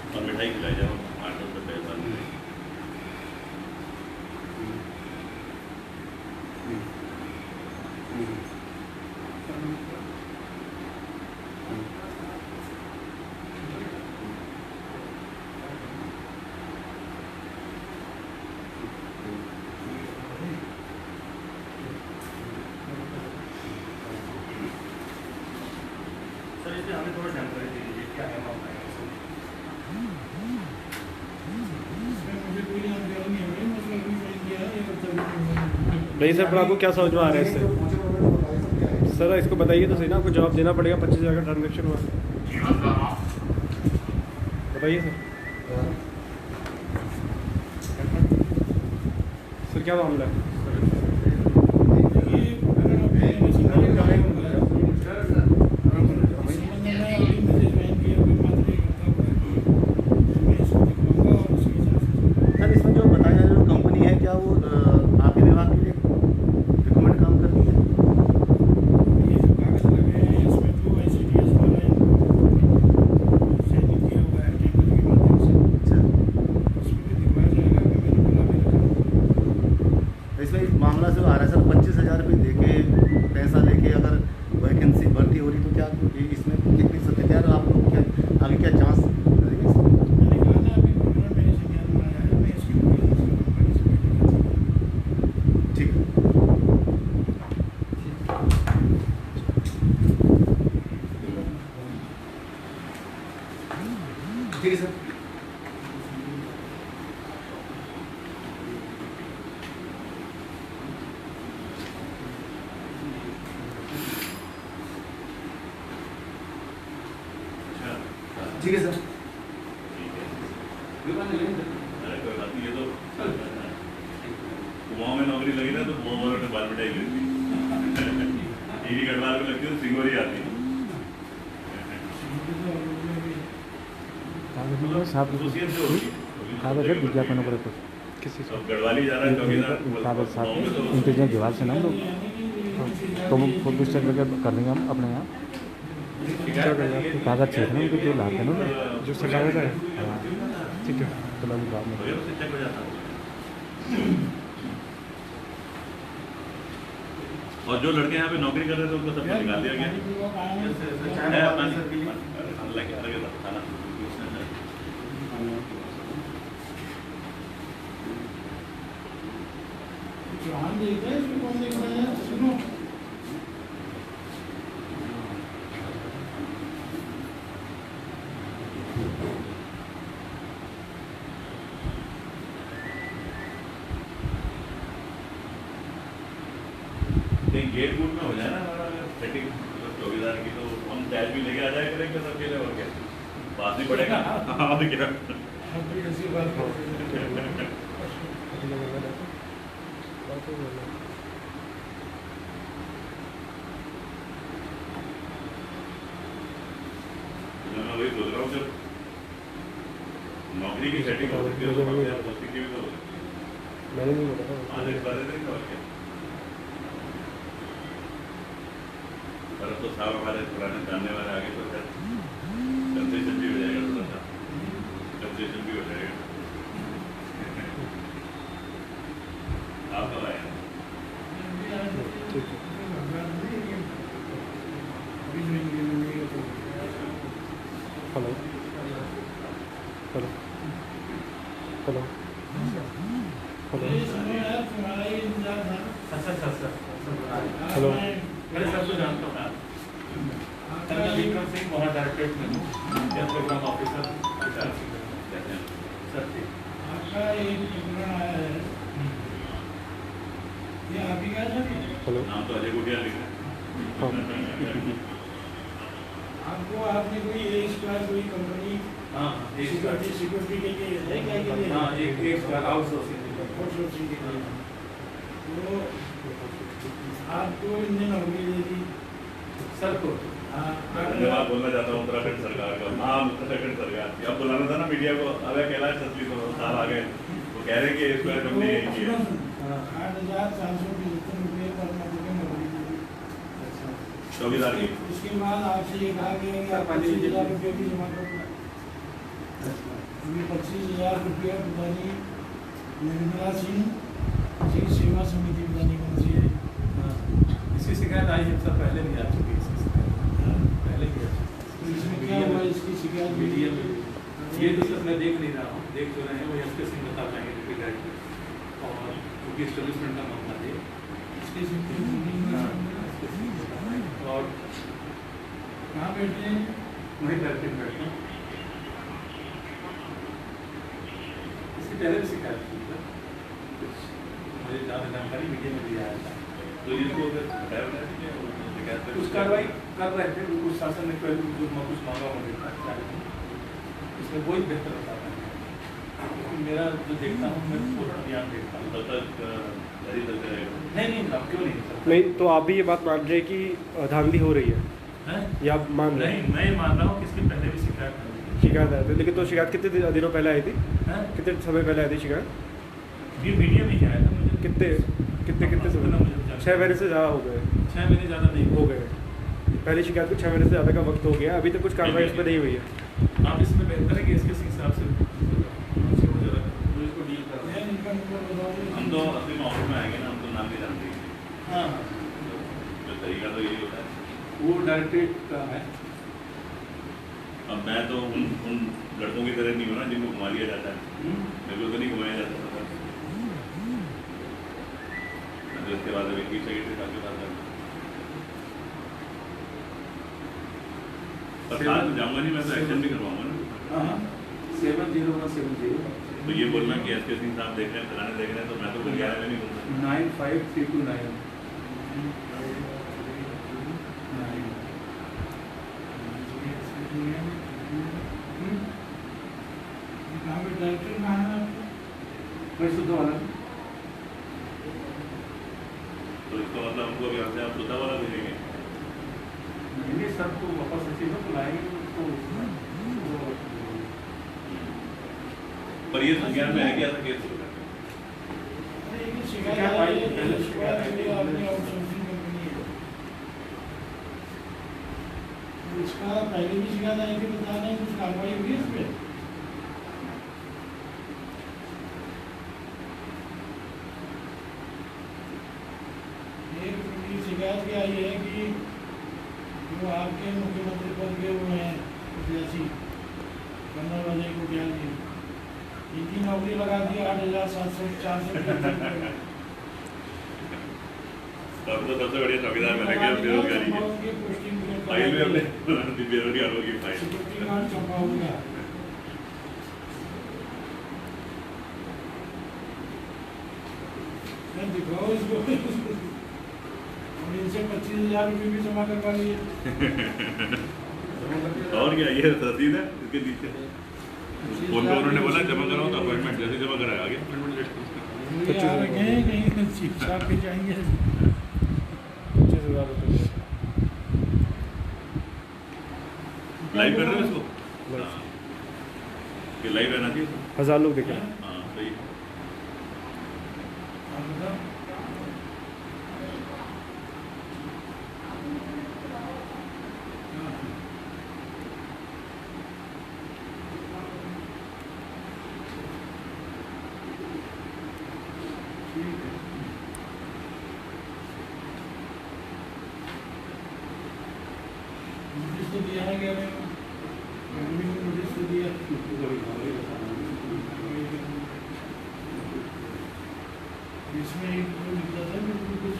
और मिठाई खिलाई जाओ 8-10 रुपये बाद में। नहीं सर, पर आपको क्या समझ में आ रहा है इससे? सर इसको बताइए तो सही ना, आपको जवाब देना पड़ेगा। 25,000 का ट्रांजेक्शन हुआ, बताइए सर क्या मामला है? सर इसमें जो बताया जो कंपनी है, क्या वो आपके विभाग के लिए रिकमेंड काम करती है? ये जो कागज लगे हैं इसमें जो ICDS वाला चयनित किया हुआ है टेंडर के माध्यम से, अच्छा, उसमें भी दिखाया जाएगा कि मैंने बुला भी रखा। इसमें इस मामला से आ रहा है सर, 25,000 रुपये देके पैसा लेके अगर वैकेंसी भर्ती हो रही तो क्या इसमें कितनी सत्य है, आप लोग क्या आगे क्या चांस करेंगे इसमें? मैंने कहा था अभी गवर्नर मेरे से ज्ञान में आया है, मैं इसकी वकील से कंपनी से बैठक करता ठीक है। ठीक है सर। ठीक है सर। अरे कोई बात नहीं, ये तो कुआं में नौकरी लगी ना तो कुआं वालों ने बाल मिटाई करती ईडी गढ़वाल में लगती है तो सिंगोरी आती है। एसोसिएट से होती है विज्ञापनों पर कुछ किसी से? अब गढ़वाली जा रहा है चौकीदार कागज साहब गाँव में तो इंटेलिजेंस विभाग से ना हम लोग, तो वो फोटो स्टेट करके कर देंगे हम अपने यहाँ। क्या करना है? कागज चाहिए ना उनको, जो लाते हैं ना जो सरकार का है, हाँ, ठीक है। तो लोग बाद में तो ये उससे चेक हो जाता है। और जो लड़के यहाँ पे नौकरी कर रहे थे उनको सबको निकाल दिया गया है अपना लगे थाना। चौहान देख रहे हैं, इसमें कौन देख रहे हैं? सुनो, कहीं गेट बूट में हो जाए ना हमारा सेटिंग चौकीदार की, तो हम टैच भी लेके आ जाए करेंगे सबके लिए, और क्या पास नहीं पड़ेगा। हाँ और क्या। अब कोई ऐसी बात हो मैं वही सोच रहा हूँ, जब नौकरी की सेटिंग हो सकती है तो पोस्टिंग की भी तो हो सकती है। मैंने नहीं बोला आने के बाद देंगे और क्या। पर अब तो साहब हमारे पुराने जानने वाले आगे तो खैर कंसेशन भी हो जाएगा, थोड़ा सा कंसेशन भी हो जाएगा। आप कब आए? ठीक है। हेलो हेलो हेलो हेलो तुम्हारा ही इंतजार था। हेलो मेरे सर को जानता हूँ मैं विक्रम सिंह, वहाँ डायरेक्टरेट में हूँ, प्रोग्राम ऑफिसर सर जी। आपका एक प्रकरण आया है, ये आप ही का है सर? हेलो नाम तो अजय गुटिया लिखा है। आपको आपने कोई एक स्क्वायर कोई कंपनी हाँ सिक्योरिटी के लिए है क्या के लिए? हाँ एक आउटसोर्सिंग आउटसोर्सिंग के लिए। तो आपको इनने नौकरी दे दी सर को। हाँ, धन्यवाद बोलना चाहता हूँ उत्तराखंड सरकार का। हाँ उत्तराखंड सरकार, अब बुलाना था ना मीडिया को, अब कैलाश असली तो साहब आ गए, वो कह रहे हैं कि इसको कंपनी यही की है। 8,475 रुपये पर महीने की नौकरी दे दी। चौकीदार की उसके बाद आपसे ये कहा गया कि आप 25,000 रुपये भी जमा करो। 25,000 रुपये पता नहीं निर्मला सिंह जी सेवा समिति पता नहीं कौन सी है। इसकी शिकायत आई है सर, पहले भी आ चुकी है इसकी शिकायत, पहले भी आ चुकी तो इसमें क्या हुआ, इसकी शिकायत है मीडिया में। ये तो सर मैं देख नहीं रहा हूँ, देख तो रहे हैं, वो एसपी सिंह बता पाएंगे डिप्टी डायरेक्टर, और क्योंकि एस्टेब्लिशमेंट का मामला है इसकी शिकायत और कहाँ बैठे हैं? वहीं बैठते हैं। इसकी पहले भी शिकायत की सर, कुछ मुझे ज़्यादा जानकारी मीडिया में दिया आया था। तो इसको अगर हटाया होता है शिकायत कुछ कार्रवाई कर रहे थे, कुछ शासन ने पहले जो कुछ मांगा होगा इसमें वही बेहतर होता है। लेकिन मेरा जो देखता हूँ मैं पूरा अभियान देखता हूँ। तब तक जारी चलते रहेगा। नहीं अब क्यों नहीं सर? नहीं तो आप भी ये बात मान रहे हैं कि धांधली हो रही है हैं? या आप मान रहे हैं? नहीं, मैं मान रहा हूँ कि इसकी पहले भी शिकायत है। शिकायत आई थी, लेकिन तो शिकायत कितने दिनों पहले आई थी? हैं? कितने समय पहले आई थी शिकायत? ये मीडिया में ही आया था मुझे। कितने समय? 6 महीने से ज़्यादा हो गए। 6 महीने ज़्यादा नहीं हो गए। पहली शिकायत को 6 महीने से ज़्यादा का वक्त हो गया, अभी तक कुछ कार्रवाई इस पर नहीं हुई है। आप इसमें बेहतर है कि इसके हिसाब से इसको डील कर रहे हैं। हम तो असली में ऑफिस में आएंगे ना, हम तो नाम नहीं जानते। हाँ, तो तरीका तो यही होता है। वो डायरेक्टरेट का है। अब मैं तो उन लड़कों की तरह नहीं हूँ ना जिनको घुमा लिया जाता है। मेरे को तो नहीं घुमाया जाता था। तो इसके बाद अभी की सेक्रेटरी साहब के पास पर साथ में जाऊँगा नहीं, मैं तो एक्शन भी करवाऊँगा ना। हाँ 70170 तो ये बोलना कि एस के सिंह साहब देख रहे हैं, फलाने देख रहे हैं, तो मैं तो गुलियारे में नहीं बोलता। 95329 कहाँ पे डायरेक्टर कहाँ है आपको? मैं शुद्ध वाला तो इसका मतलब हमको अभी आपसे आप सुधा वाला भेजेंगे। नहीं सर, तो वापस सचिव को बुलाएंगे तो पर ये संज्ञान में है कि ऐसा केस होगा। अरे ये शिकायत आई है, पहले शिकायत आई है, आपने आउटसोर्सिंग कंपनी है। इसका पहले भी शिकायत आई थी, बता रहे हैं कुछ कार्रवाई हुई है इस पे? एक शिकायत क्या आई है कि जो आपके मुख्यमंत्री पद के वो हैं प्रत्याशी कर्नल अजय कुटियाल जी, इनकी नौकरी लगा दी 8,704 तब तो सबसे बढ़िया चौकीदार मैंने किया बेरोजगारी की फाइल में अपने बेरोजगारों की फाइल। चौका हो गया। दिखाओ इसको। और इनसे 25,000 रुपये भी जमा करवा लिए। और क्या ये रसीद है इसके नीचे फोन पे उन्होंने बोला जमा कराओ तो अपॉइंटमेंट जैसे जमा कराया आगे अपॉइंटमेंट लेट ये आ रखे हैं कहीं चीफ साहब भी जाएंगे। 25,000 रुपये लाइव कर रहे हो इसको? ये लाइव रहना चाहिए। 1000 लोग देखे। हाँ सही। नोटिस तो दिया है क्या? नोटिस तो दिया। इसमें एक वो लिखा था कुछ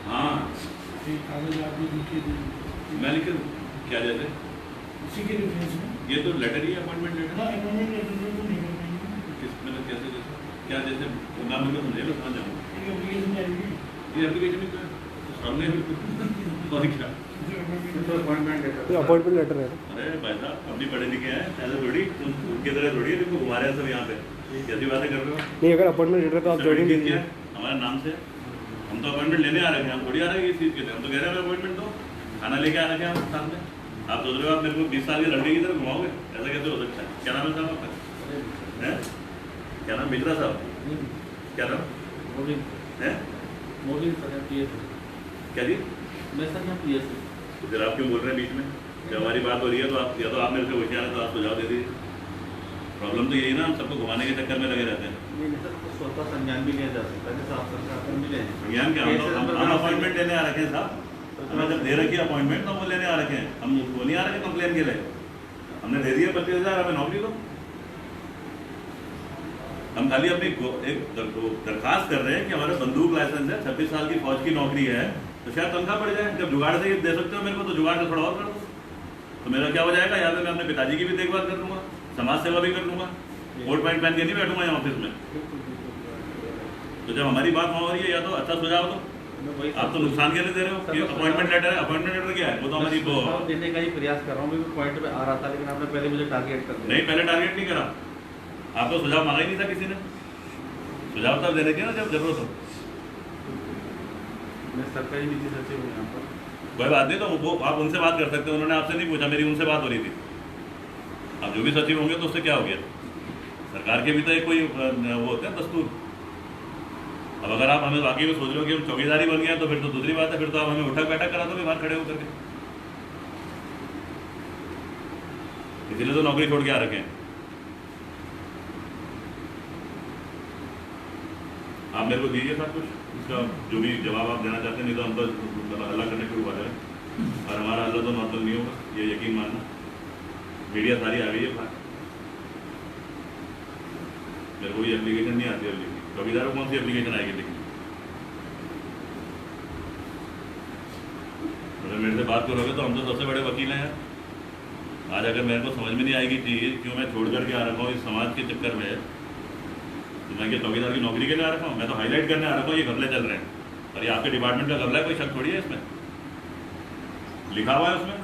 हाँ एक कागज आपने लिखे थे मैं लिख क्या जैसे उसी के रेफरेंस में। ये तो लेटर ही अपॉइंटमेंट लेटर। ना अपॉइंटमेंट लेटर में तो नहीं कर पाएंगे। किस मतलब कैसे जैसे क्या जैसे नाम मुझे समझे मैं समझ जाऊँ। एक एप्लीकेशन आएगी। ये एप्लीकेशन में सामने और क्या तो अपॉइंटमेंट लेटर है। अरे भाई साहब अपनी पढ़े लिखे हैं ऐसा थोड़ी तुम उनके तरह थोड़ी है जिनको घुमा रहे हैं सब यहाँ पे कैसी बातें कर रहे हो। नहीं अगर अपॉइंटमेंट लेटर तो आप ज्वाइनिंग क्या कीजिए। है हमारे नाम से हम तो अपॉइंटमेंट लेने आ रहे हैं हम थोड़ी आ रहे हैं इस चीज़ के लिए हम तो कह रहे हैं अपॉइंटमेंट दो खाना लेके आ रखे हैं आप सामने आप सोच रहे हो आप मेरे को 20 साल के लड़के की तरह घुमाओगे ऐसा कैसे हो सकता है। क्या नाम है साहब आपका है क्या नाम मिश्रा साहब क्या नाम है क्या जी तो फिर आप क्यों बोल रहे हैं बीच में जब हमारी बात हो रही है तो आप या तो आप मेरे से होशियार हैं तो आप सुझाव दे दीजिए। प्रॉब्लम तो यही ना हम सबको घुमाने के चक्कर में लगे रहते हैं। स्वतः संज्ञान भी लिया जा सकता है जैसे आप सरकार पर मिले हैं। संज्ञान क्या हम अपॉइंटमेंट लेने आ रखे हैं साहब हमें जब दे रखी है अपॉइंटमेंट तो वो लेने आ रखे हैं हम वो नहीं आ रखे कंप्लेन के लिए हमने दे दिया 25,000 हमें नौकरी दो। हम खाली अपनी एक दरखास्त कर रहे हैं कि हमारा बंदूक लाइसेंस है 26 साल की फौज की नौकरी है तो शायद तनख्वाह बढ़ जाए। जब जुगाड़ से दे सकते हो मेरे को तो जुगाड़ से थोड़ा और कर दो तो मेरा क्या हो जाएगा। यहाँ पे मैं अपने पिताजी की भी देखभाल कर लूँगा समाज सेवा भी कर लूँगा कोट पैंट पहन के नहीं बैठूंगा यहाँ ऑफिस में। तो जब हमारी बात वहाँ हो रही है, या तो अच्छा सुझाव दो। आप तो नुकसान के लिए दे रहे हो कि अपॉइंटमेंट लेटर है, अपॉइंटमेंट लेटर क्या है? वो तो हमारी देने का ही प्रयास कर रहा हूँ, मैं पॉइंट पे आ रहा था, लेकिन आपने पहले मुझे टारगेट कर दिया। नहीं, पहले टारगेट नहीं करा, आपको सुझाव मांगा ही नहीं था किसी ने। सुझाव तब देने के ना जब जरूरत हो। मैं सरकारी नीति सचिव हूँ यहाँ पर। कोई बात नहीं, तो वो आप उनसे बात कर सकते हो, उन्होंने आपसे नहीं पूछा, मेरी उनसे बात हो रही थी। आप जो भी सचिव होंगे तो उससे क्या हो गया? सरकार के भी तो एक कोई वो होते हैं दस्तूर। अब अगर आप हमें वाकई में सोच रहे हो कि हम चौकीदारी बन गए तो फिर तो दूसरी बात है, फिर तो आप हमें उठक बैठक करा दोगे बाहर खड़े होकर के। इसीलिए तो नौकरी छोड़ के आ रखे हैं। आप मेरे को दीजिए सब कुछ, इसका जो भी जवाब आप देना चाहते हैं, नहीं तो हम तो हल्ला करने शुरू हो जाए। और हमारा हल्ला तो नॉर्मल नहीं होगा, ये यकीन मानना। मीडिया सारी आ गई है बाहर, मेरे को ये एप्लीकेशन नहीं आती है। चौकीदार को कौन सी एप्लीकेशन आएगी? लेकिन अगर मेरे से बात करोगे तो हम तो सबसे बड़े वकील हैं यार। आज अगर मेरे को समझ में नहीं आएगी चीज़ क्यों मैं छोड़ करके आ रखा हूँ इस समाज के चक्कर में, तो मैं क्या चौकीदार की नौकरी के लिए आ रखा हूँ? मैं तो हाईलाइट करने आ रखा हूँ ये घपले चल रहे हैं, और ये आपके डिपार्टमेंट का घपला है, कोई शक थोड़ी है इसमें। लिखा हुआ है उसमें,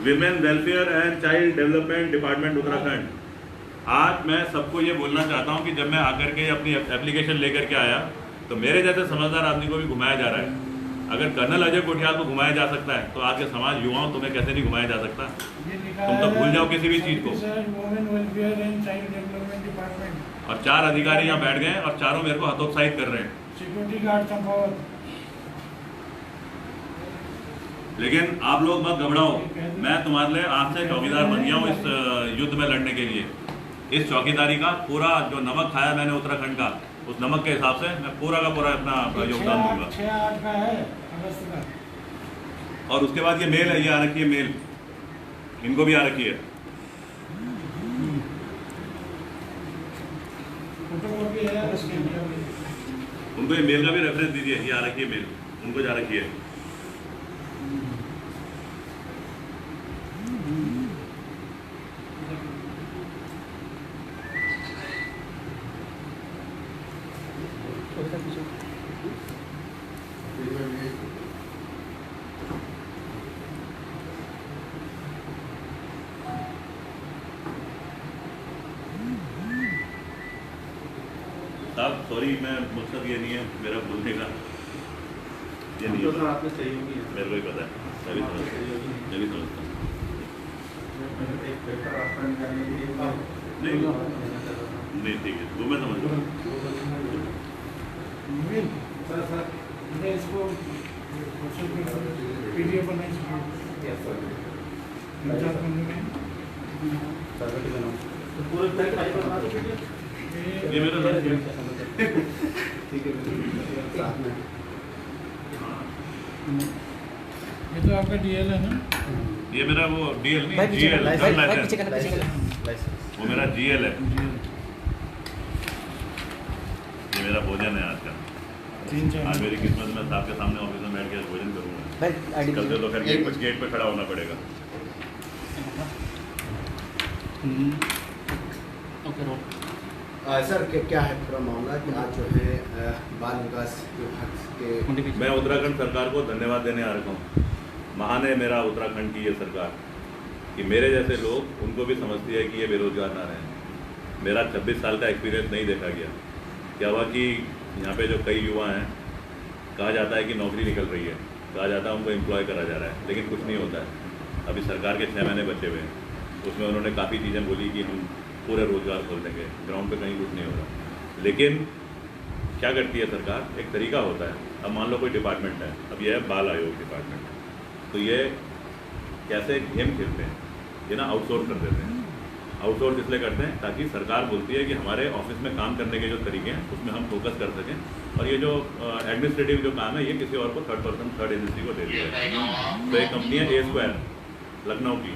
women welfare and child development department Uttarakhand. आज मैं सबको ये बोलना चाहता हूँ कि जब मैं आकर के अपनी एप्लीकेशन लेकर के आया तो मेरे जैसे समझदार आदमी को भी घुमाया जा रहा है। अगर कर्नल अजय कोठियाल को घुमाया जा सकता है तो आज के समाज युवाओं तुम्हें कैसे नहीं घुमाया जा सकता? तुम तो भूल जाओ किसी भी चीज़ को। Women welfare and child development department. और 4 अधिकारी यहाँ बैठ गए और चारों मेरे को हतोत्साहित कर रहे हैं। सिक्योरिटी गार्ड संभव। लेकिन आप लोग मत घबराओ, मैं तुम्हारे लिए आज से चौकीदार बन गया हूँ इस युद्ध में लड़ने के लिए। इस चौकीदारी का पूरा जो नमक खाया मैंने उत्तराखंड का, उस नमक के हिसाब से मैं पूरा का पूरा अपना योगदान दूंगा। 6-8 का है अगस्त का। और उसके बाद ये मेल है, ये आ रखी है मेल, इनको भी आ रखी है। फोटोकॉपी है, उनको ये मेल का भी रेफरेंस दीजिए, ये आ रखी है मेल, उनको जा रखी है। साहब सॉरी, मैं मकसद ये नहीं है मेरा बोलने का, ये नहीं तो आपने सही होगी, मेरे को ही पता है, मैं भी समझता हूँ। नहीं ठीक है, वो मैं समझ रहा हूँ। इसको PDF बनाई ये मेरा ठीक है साथ में। ये तो आपका DL है ना? ये मेरा वो DL नहीं, GL लाइसेंस, वो मेरा GL है। ये मेरा भोजन है आज का। आज मेरी किस्मत में साहब के सामने ऑफिस में बैठ के भोजन करूँगा। कल से तो फिर गेट पे खड़ा होना पड़ेगा। सर क्या है पूरा मामला कि आज जो है बाल विकास विभाग के, मैं उत्तराखंड सरकार को धन्यवाद देने आ रहा हूँ। महान है मेरा उत्तराखंड की ये सरकार कि मेरे जैसे लोग उनको भी समझती है कि ये बेरोजगार ना रहें। मेरा 26 साल का एक्सपीरियंस नहीं देखा गया। क्या हुआ कि यहाँ पे जो कई युवा हैं, कहा जाता है कि नौकरी निकल रही है, कहा जाता है उनको एम्प्लॉय करा जा रहा है, लेकिन कुछ नहीं होता है। अभी सरकार के 6 महीने बचे हुए हैं, उसमें उन्होंने काफ़ी चीज़ें बोली कि हम पूरे रोजगार खोल देंगे, ग्राउंड पे कहीं कुछ नहीं हो रहा। लेकिन क्या करती है सरकार, एक तरीका होता है। अब मान लो कोई डिपार्टमेंट है, अब ये है बाल आयोग डिपार्टमेंट, तो ये कैसे गेम खेलते हैं, ये ना आउटसोर्स कर देते हैं। आउटसोर्स इसलिए करते हैं ताकि सरकार बोलती है कि हमारे ऑफिस में काम करने के जो तरीके हैं उसमें हम फोकस कर सकें, और ये जो एडमिनिस्ट्रेटिव जो काम है ये किसी और को थर्ड एजेंसी को दे दिया है। तो एक कंपनी है A Square लखनऊ की,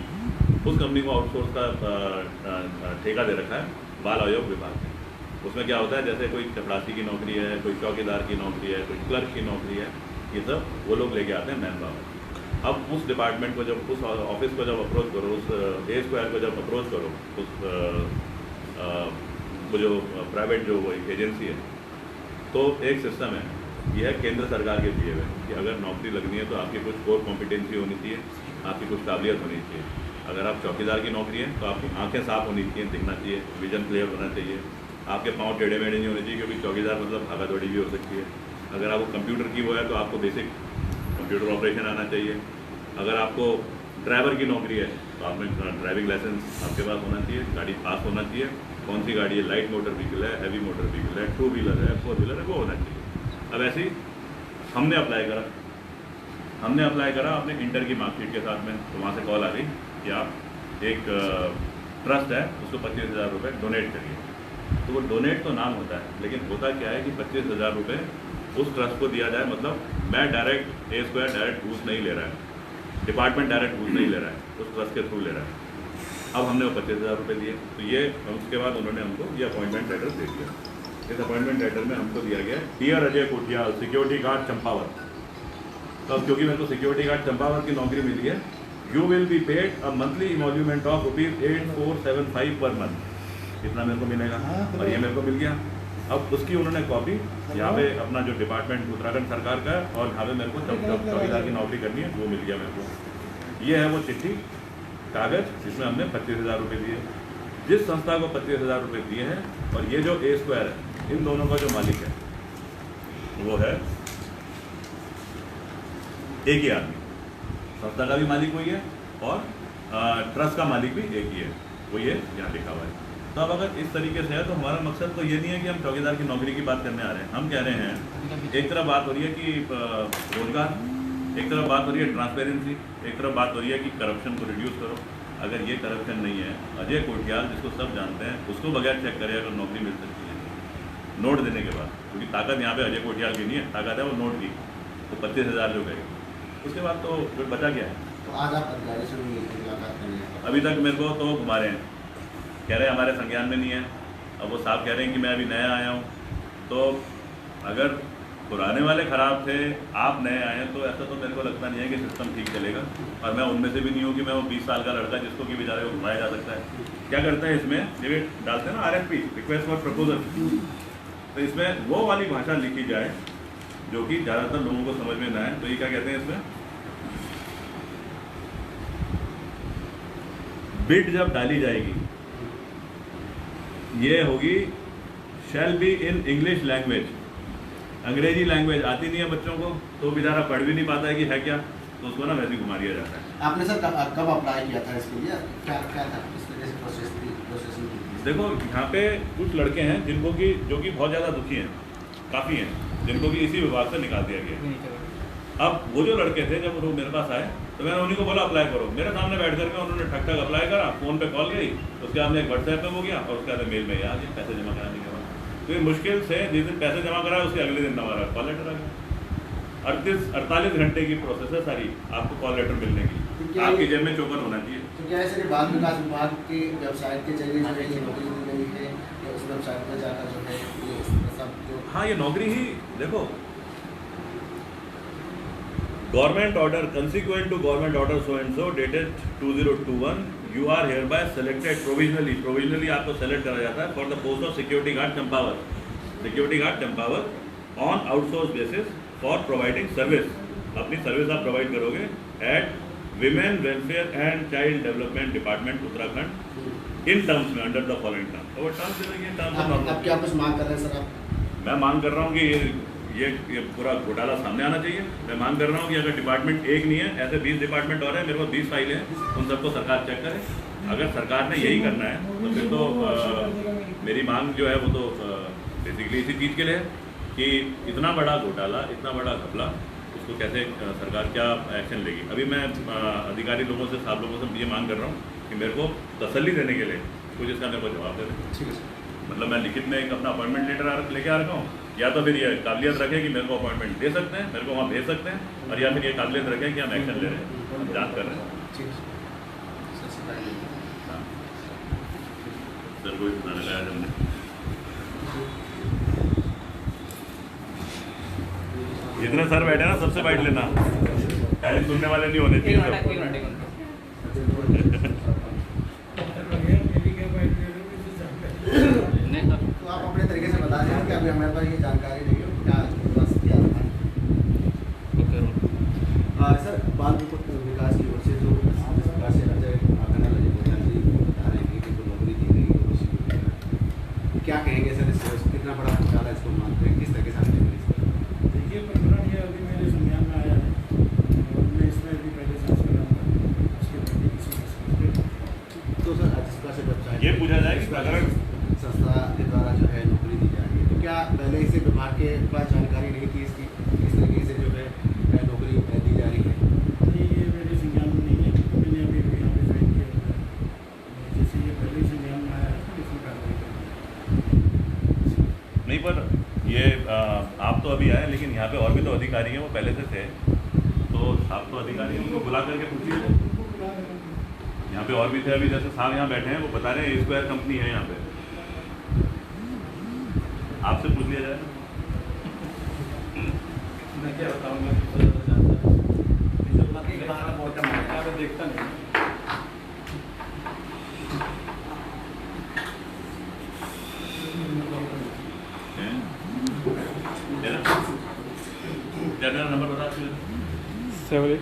उस कंपनी को आउटसोर्स का ठेका दे रखा है बाल आयोग विभाग ने। उसमें क्या होता है, जैसे कोई चपरासी की नौकरी है, कोई चौकीदार की नौकरी है, कोई क्लर्क की नौकरी है, ये सब वो लोग लेके आते हैं मैन पावर। अब उस डिपार्टमेंट को जब उस ऑफिस को जब अप्रोच करो, उस ए स्क्वायर को जब अप्रोच करो, उस वो जो प्राइवेट जो वो एजेंसी है, तो एक सिस्टम है, यह है केंद्र सरकार के दिए हुए कि अगर नौकरी लगनी है तो आपकी कुछ कोर कॉम्पिटेंसी होनी चाहिए, आपकी कुछ काबिलियत होनी चाहिए। अगर आप चौकीदार की नौकरी है तो आपकी आंखें साफ होनी चाहिए, दिखना चाहिए, विजन क्लियर होना चाहिए, आपके पाँव टेढ़े मेढ़े नहीं होने चाहिए, क्योंकि चौकीदार मतलब भागा दौड़ी भी हो सकती है। अगर आपको कंप्यूटर की वो है तो आपको बेसिक कंप्यूटर ऑपरेशन आना चाहिए। अगर आपको ड्राइवर की नौकरी है तो आपने ड्राइविंग लाइसेंस आपके पास होना चाहिए, गाड़ी पास होना चाहिए, कौन सी गाड़ी है, लाइट मोटर व्हीकल है, हैवी मोटर व्हीकल है, 2 व्हीलर है, 4 व्हीलर है, वो होना चाहिए। अब ऐसे ही हमने अप्लाई करा अपने इंटर की मार्कशीट के साथ में, तो वहाँ से कॉल आ गई कि आप एक ट्रस्ट है उसको 25,000 रुपये डोनेट करिए। तो वो डोनेट तो नाम होता है, लेकिन होता क्या है कि 25,000 रुपये उस ट्रस्ट को दिया जाए, मतलब मैं डायरेक्ट ए स्क्वायर डायरेक्ट घूस नहीं ले रहा है, डिपार्टमेंट डायरेक्ट घूस नहीं ले रहा है, उस ट्रस्ट के थ्रू ले रहा है। अब हमने वो 25,000 रुपये दिए, तो ये उसके बाद उन्होंने हमको ये अपॉइंटमेंट लेटर दे दिया। इस अपॉइंटमेंट लेटर में हमको दिया गया dear Ajay Kotiyal, security guard Champawat. तो अब क्योंकि मेरे को सिक्योरिटी गार्ड चंपावत की नौकरी मिली है, you will be paid a monthly emolument of ₹8475 per month, इतना मेरे को मिलेगा, और ये मेरे को मिल गया। अब उसकी उन्होंने कॉपी यहाँ पे अपना जो डिपार्टमेंट उत्तराखंड सरकार का है और यहाँ पे मेरे को चौकीदार की नौकरी करनी है, वो मिल गया मेरे को। ये है वो चिट्ठी कागज़ जिसमें हमने 25,000 रुपये दिए, जिस संस्था को 25,000 रुपये दिए हैं, और ये जो ए स्क्वायर है, इन दोनों का जो मालिक है वो है एक ही आदमी। संस्था का भी मालिक वही है और ट्रस्ट का मालिक भी एक ही है, वो ये यहाँ लिखा हुआ है। तो अब अगर इस तरीके से है तो हमारा मकसद तो ये नहीं है कि हम चौकीदार की नौकरी की बात करने आ रहे हैं। हम कह रहे हैं एक तरफ बात हो रही है कि रोजगार, एक तरफ बात हो रही है ट्रांसपेरेंसी, एक तरफ बात हो रही है कि करप्शन को रिड्यूस करो। अगर ये करप्शन नहीं है, अजय कोटियाल जिसको सब जानते हैं, उसको बगैर चेक करे अगर नौकरी मिल सकती है नोट देने के बाद, क्योंकि ताकत यहाँ पे अजय कोटियाल की नहीं है, ताकत है वो नोट की, तो 25,000 जो गए उसके बाद तो फिर बचा गया है। तो आज आप अधिकारी से मुलाकात करनी है? अभी तक मेरे को तो घुमा रहे हैं, कह रहे हैं हमारे संज्ञान में नहीं है। अब वो साहब कह रहे हैं कि मैं अभी नया आया हूँ, तो अगर पुराने वाले ख़राब थे, आप नए आए हैं, तो ऐसा तो मेरे को लगता नहीं है कि सिस्टम ठीक चलेगा। और मैं उनमें से भी नहीं हूँ कि मैं वो 20 साल का लड़का जिसको कि बेचारे को घुमाया जा सकता है। क्या करते हैं इसमें, ये डालते हैं ना RFP, रिक्वेस्ट फॉर प्रपोजल, तो इसमें वो वाली भाषा लिखी जाए जो कि ज़्यादातर लोगों को समझ में ना आए। तो ये क्या कहते हैं इसमें, बिड जब डाली जाएगी ये होगी shall be in English language. अंग्रेजी लैंग्वेज आती नहीं है बच्चों को, तो बेचारा पढ़ भी नहीं पाता है कि है क्या, तो उसको ना वैसे ही घुमा दिया जाता है। आपने सर कब अप्लाई किया था इसके लिए, क्या क्या था, किस तरह से प्रोसेसिंग की? देखो यहाँ पे कुछ लड़के हैं जिनको कि जो कि बहुत ज़्यादा दुखी हैं, काफ़ी हैं, जिनको कि इसी विभाग से निकाल दिया गया। अब वो जो लड़के थे जब वो मेरे पास आए तो मैंने उन्हीं को बोला अप्लाई करो। मेरे सामने बैठ करके उन्होंने ठक ठक अप्लाई करा, फ़ोन पे कॉल गई, उसके बाद में एक व्हाट्सएप पे हो गया और उसके बाद मेल में आ गया पैसे जमा कराने के बाद। तो ये मुश्किल से जिस दिन पैसे जमा कराए उसके अगले दिन हमारा कॉल लेटर आ गया। 48 घंटे की प्रोसेस है सारी आपको कॉल लेटर मिलने की, आपकी जेब में चोकर होना चाहिए। तो क्या ऐसे बाल विकास विभाग की वेबसाइट के जरिए जो है ये नौकरी दी गई है, या उस वेबसाइट पर जाकर जो है ये सब जो? हाँ, ये नौकरी ही देखो, government order consequent to government order so and so dated 2021 you are hereby selected provisionally आपको सेलेक्ट करा जाता है for the post of security guard Champawat on outsource basis for providing service. अपनी सर्विस आप प्रोवाइड करोगे at women welfare and child development department Uttarakhand in terms में under the following terms. और terms देंगे टर्म्स आप क्या कुछ मांग कर रहे हैं सर? आप मैं मांग कर रहा हूँ कि ये पूरा घोटाला सामने आना चाहिए। मैं मांग कर रहा हूँ कि अगर डिपार्टमेंट एक नहीं है, ऐसे 20 डिपार्टमेंट और हैं, मेरे पास 20 फाइलें हैं, उन सबको सरकार चेक करे। अगर सरकार ने यही करना है तो फिर तो मेरी मांग जो है वो तो बेसिकली इसी चीज़ के लिए है कि इतना बड़ा घोटाला, इतना बड़ा घपला, उसको कैसे सरकार क्या एक्शन लेगी। अभी मैं अधिकारी लोगों से, साहब लोगों से ये मांग कर रहा हूँ कि मेरे को तसल्ली देने के लिए कुछ इसका मेरे को जवाब दे दें। ठीक है, मतलब मैं लिखित में एक अपना अपॉइंटमेंट लेटर लेके आ रखा हूँ, या तो फिर ये काबिलियत रखें कि मेरे को अपॉइंटमेंट दे सकते हैं, मेरे को वहाँ भेज सकते हैं, और या फिर ये काबिलियत रखें कि हम एक्शन ले रहे हैं, हम जांच कर रहे हैं। सर को इतना लगाया हमने। जितने सर बैठे ना सबसे बैठ लेना। पहले सुनने वाले नहीं होने चाहिए सब। तो आप अपने तरीके से बता रहे हैं कि अभी हमारे पास ये जानकारी नहीं है क्या बस क्या रखा है। सर बाल विकास की ओर से जो प्रकार से अजय आंगन जी बता रहे हैं कि नौकरी दी गई है उसी को क्या कहेंगे सर इससे कितना बड़ा घोटाला इसको मानते हैं, किस तरह के साथ देखिए प्रकरण ये अभी मेरे संज्ञान में आया है और मैं इसमें अभी पहले सांस कर रहा हूँ उसके पहले किसी तो सर जिसका से बच्चा ये पूछा जाए कि प्रकरण संस्था के द्वारा जो है नौकरी दी जा रही है तो क्या पहले इसे विभाग के पास जानकारी नहीं थी इसकी किस तरीके से जो है नौकरी दी जा रही है? नहीं ये मेरे संज्ञान में नहीं है क्योंकि मैंने अभी यहाँ पे ज्वाइन किया हुआ है। जैसे ये पहले संज्ञान में आया है तो इसमें कार्रवाई करना नहीं, पर ये आप तो अभी आए, लेकिन यहाँ पे और भी तो अधिकारी हैं, वो पहले से थे, तो आप तो अधिकारी हैं, उनको बुला करके पूछिए। यहाँ पे और भी थे, अभी जैसे साहब यहाँ बैठे हैं, वो बता रहे हैं स्क्वायर कंपनी है यहाँ पे, आपसे पूछ लिया जाए। मैं क्या बताऊँगा, देखता नहीं। क्या मेरा नंबर बता 78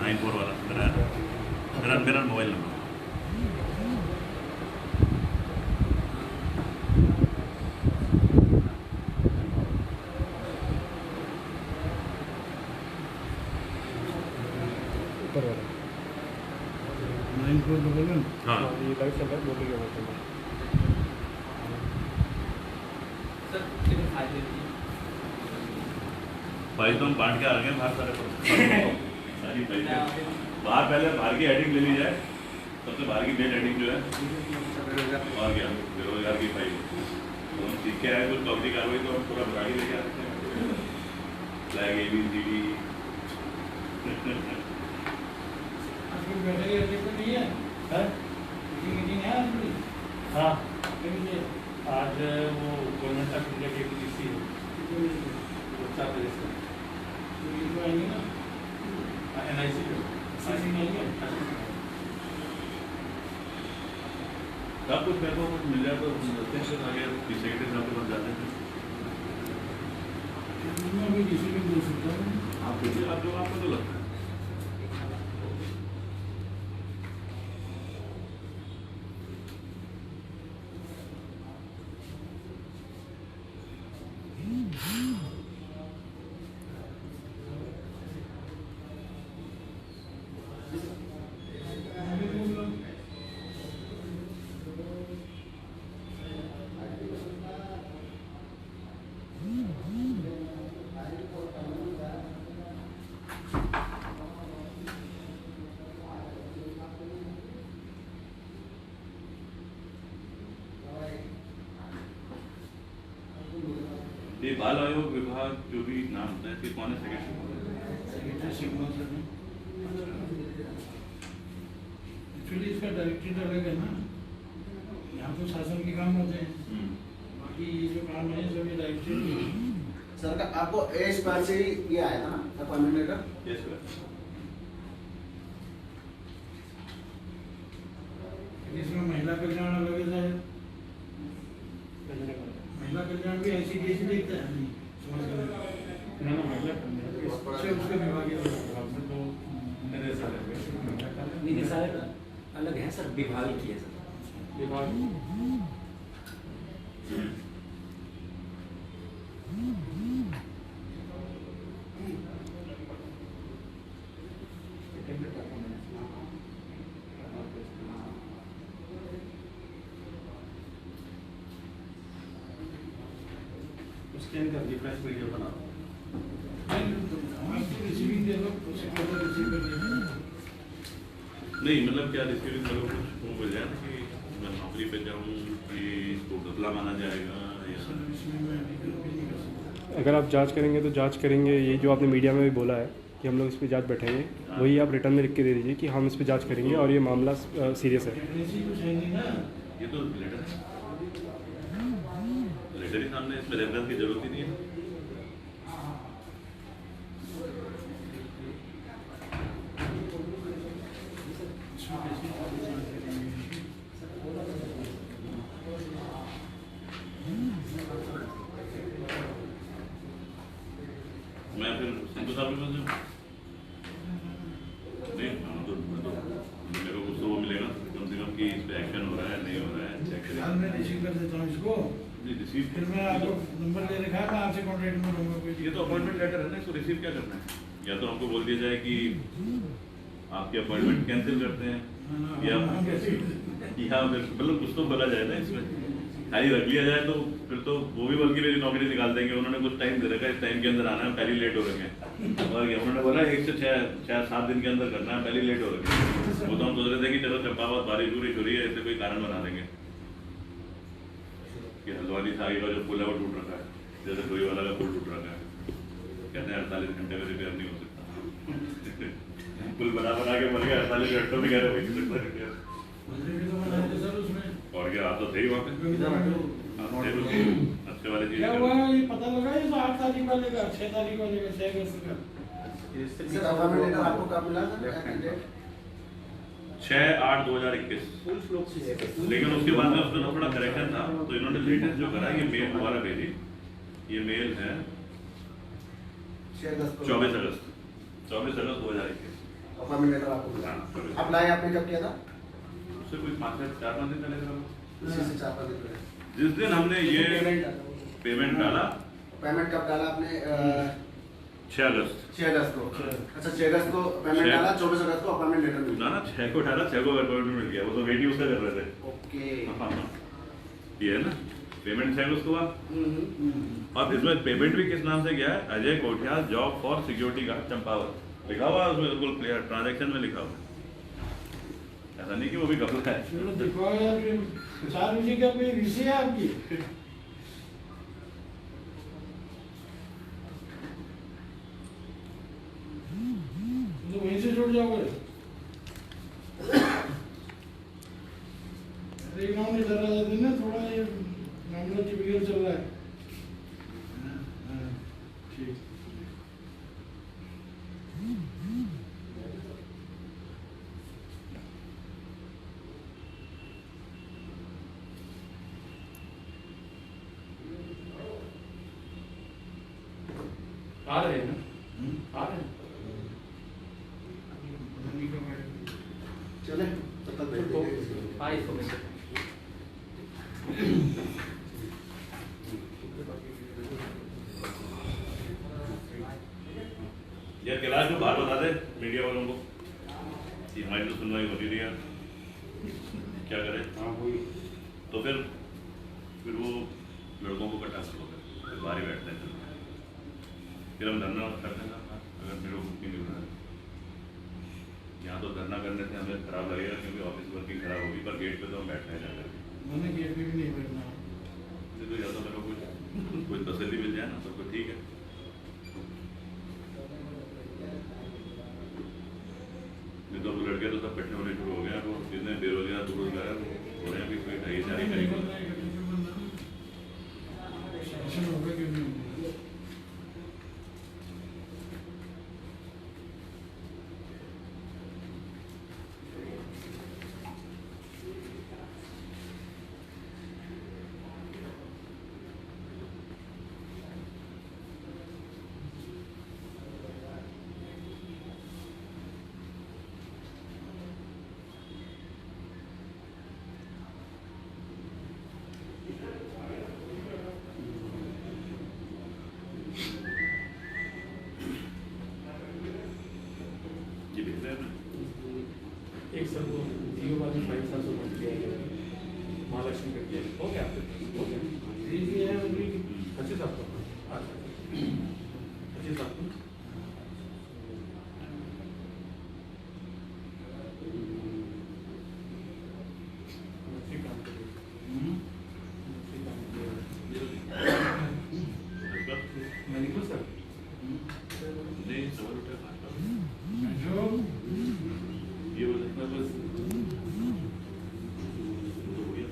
94 वाला मेरा मोबाइल नंबर। ऊपर वाला 9411 हाँ, ये लाइव चल रहा है, बोलिएगा वो चल रहा है। फाइल तो हम बांट के आ गए बाहर सारे सारी फाइल बाहर, पहले बाहर की हेडिंग ले ली जाए, सबसे बाहर की मेन हेडिंग जो है और क्या बेरोजगार की फाइल, तो हम सीख के आए कुछ कवरी कार्रवाई तो हम पूरा बता ही लेके आते हैं, फ्लैग ABCD। बैठे तो नहीं है मीटिंग है आज भी? हाँ, आज वो गवर्नमेंट ऑफ इंडिया के KPTC है, 4 बजे से आएंगे ना NIC पे सब कुछ मेरे को कुछ मिल जाए तो देते हैं, फिर आगे सेक्रेटरी साहब के पास जाते हैं। मैं भी डिसीजन दे सकता हूँ। आप पूछिए, आप जो आपको तो लगता है। ये बाल आयोग विभाग जो भी नाम होता है, इसके कौन है सेक्रेटरी शिवकुमार सर ने एक्चुअली इसका डायरेक्टरेट अलग है ना, यहाँ तो शासन के काम होते हैं, बाकी ये जो काम है सभी डायरेक्टरेट। सर का आपको एज पर से ही ये आया था ना अपॉइंटमेंट लेटर? Yes sir. इसमें महिला कल्याण अलग है, महिला कल्याण भी ICDS देखता है नहीं समझ गए ना उसके विभाग निदेशालय अलग है सर, विभाग की है सर, विभाग स्कैन कर दी, फ्रेश वीडियो बना रिसीविंग दे दो रिसीव कर देना। नहीं मतलब क्या रिसीविंग करो, कुछ वो बोल जाए कि मैं नौकरी पे जाऊँ कि इसको बदला माना जाएगा या अगर आप जांच करेंगे तो जांच करेंगे, ये जो आपने मीडिया में भी बोला है कि हम लोग इस पर जांच बैठेंगे, वही आप रिटर्न में लिख के दे दीजिए कि हम इस पर जांच करेंगे और ये मामला सीरियस है। ये तो लेटर है, लेटर ही सामने, इसमें रेफरेंस की जरूरत ही नहीं है। आपके पास नहीं, मेरे को कुछ तो वो मिलेगा कम से कम कि इस पर एक्शन हो रहा है नहीं हो रहा है, चेक करें। मैं रिसीव कर देता हूँ इसको, रिसीव फिर मैं आपको नंबर ले रखा है, मैं आपसे कॉन्टेक्ट में रहूँगा। ये तो अपॉइंटमेंट लेटर है ना, इसको रिसीव क्या करना है? या तो हमको बोल दिया जाए कि आपकी अपॉइंटमेंट कैंसिल करते हैं, या मतलब कुछ तो बोला जाए ना इसमें। खाली रख लिया जाए तो फिर तो वो भी बल्कि मेरी नौकरी निकाल देंगे। उन्होंने कुछ टाइम दे रखा है, इस टाइम के अंदर आना है, पहले लेट हो रखे हैं। और क्या उन्होंने बोला 1 से 6-7 दिन के अंदर करना है, पहले लेट हो रखे हैं। वो तो हम सोच रहे थे कि चलो चंपावत बारिश हो रही है, ऐसे कोई कारण बना देंगे कि हल्द्वानी से आगे का जो पुल है वो टूट रखा है, जैसे कोई वाला का पुल टूट रखा है, कहते हैं 48 घंटे में रिपेयर नहीं हो सकता। पुल बना के मर गया, 48 घंटों में कह रहे हो रिपेयर। और क्या आप तो थे ही वहाँ पे, अच्छे वाले चीज क्या हुआ ये पता लगा, ये 8 तारीख वाले का 6 तारीख वाले का 6 अगस्त का सर अपॉइंटमेंट लेटर आपको कब मिला था? 6/8/2021। लेकिन उसके बाद में उसमें थोड़ा करेक्शन था, तो इन्होंने लेटेस्ट जो करा ये मेल दोबारा भेजी। ये मेल है 24 अगस्त 2021। अपॉइंटमेंट लेटर आपको मिला। अप्लाई आपने कब किया था? उससे कोई 4-5 दिन पहले था। उसी से 4-5 दिन पहले। जिस दिन हमने ये पेमेंट डाला, पेमेंट कब डाला आपने? 6 अगस्त 6 अगस्त को। अच्छा 6 अगस्त को पेमेंट डाला, 24 अगस्त को अपॉइंटमेंट लेटर मिला ना, 6 को डाला, 6 को अपॉइंटमेंट मिल गया। वो तो वेट ही उसका कर रहे थे। ओके। ये है ना पेमेंट 6 अगस्त को हुआ। और इसमें पेमेंट भी किस नाम से गया है? Ajay Kothiyal, job for security guard Champawat लिखा हुआ है उसमें, बिल्कुल क्लियर ट्रांजैक्शन में लिखा हुआ है। ऐसा नहीं कि वो भी घपला है। देखो यार 4 बजे का कोई रिसी है आपकी? तो वहीं से जुड़ जाओगे। एक नाम नहीं चल रहा है ना, थोड़ा ये मामला टिपिकल चल रहा है। ठीक आ रहे हैं ना, आ रहे हैं। चले तब तक भेज देंगे। हाँ इसको भेज दो। यार कैलाश को बात बता दे मीडिया वालों को कि हमारी तो सुनवाई हो रही है, क्या करें? तो फिर वो लड़कों को कटा सको, फिर बाहर ही बैठते हैं, फिर हम धरना करते हैं। अगर मेरे को नहीं मिल रहा है यहाँ, तो धरना करने से हमें खराब लगेगा क्योंकि ऑफिस वर्किंग खराब होगी, पर गेट पे तो हम बैठते हैं जाकर। मैंने गेट पे भी नहीं बैठना। तो या तो मेरे को कोई तसल्ली मिल जाए ना तो फिर ठीक है। नहीं तो लड़के तो सब बैठने होने शुरू हो गए हैं, वो जितने बेरोजगार बेरोजगार हो रहे हैं, कोई ढाई जारी करेंगे। होगा क्यों नहीं होगा? एक सर वो जियो वाली 500 पहुंच गया, महालक्ष्मी का किया हो गया आपके पास? हो गया ठीक है अभी 25 आपको। अच्छा 25 आपको। ठीक काम करिए। मेडिकल सर नहीं सवाल उठा जो ये हो सकता है बस तो हो गया।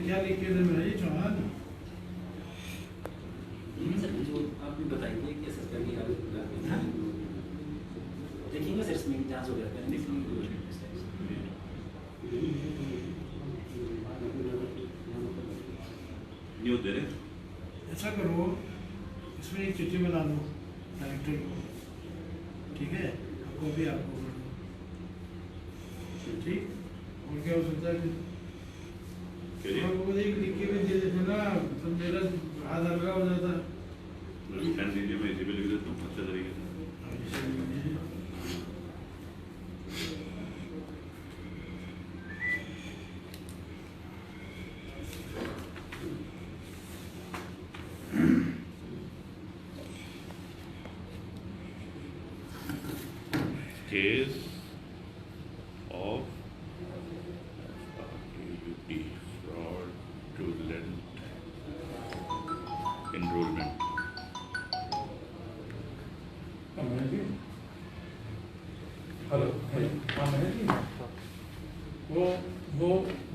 क्या लिखे थे मेरे चौहान? जो आप भी बताइए कि सरकारी देखेंगे सर, इसमें जांच हो गया। न्यूज़ दे रहे हैं। ऐसा करो, इसमें एक चिट्ठी बना दो डायरेक्टर को, ठीक है, कॉपी आपको कर दो, ठीक। और क्या हो सकता है फिर लिख के भी दे देते ना, तो मेरा हाथ हल्का हो जाता। स्टैंड दीजिए, मैं इसी पे लिख देता हूँ अच्छे तरीके से। Case of fraudulent enrollment. Hello, हाँ महेश जी, वो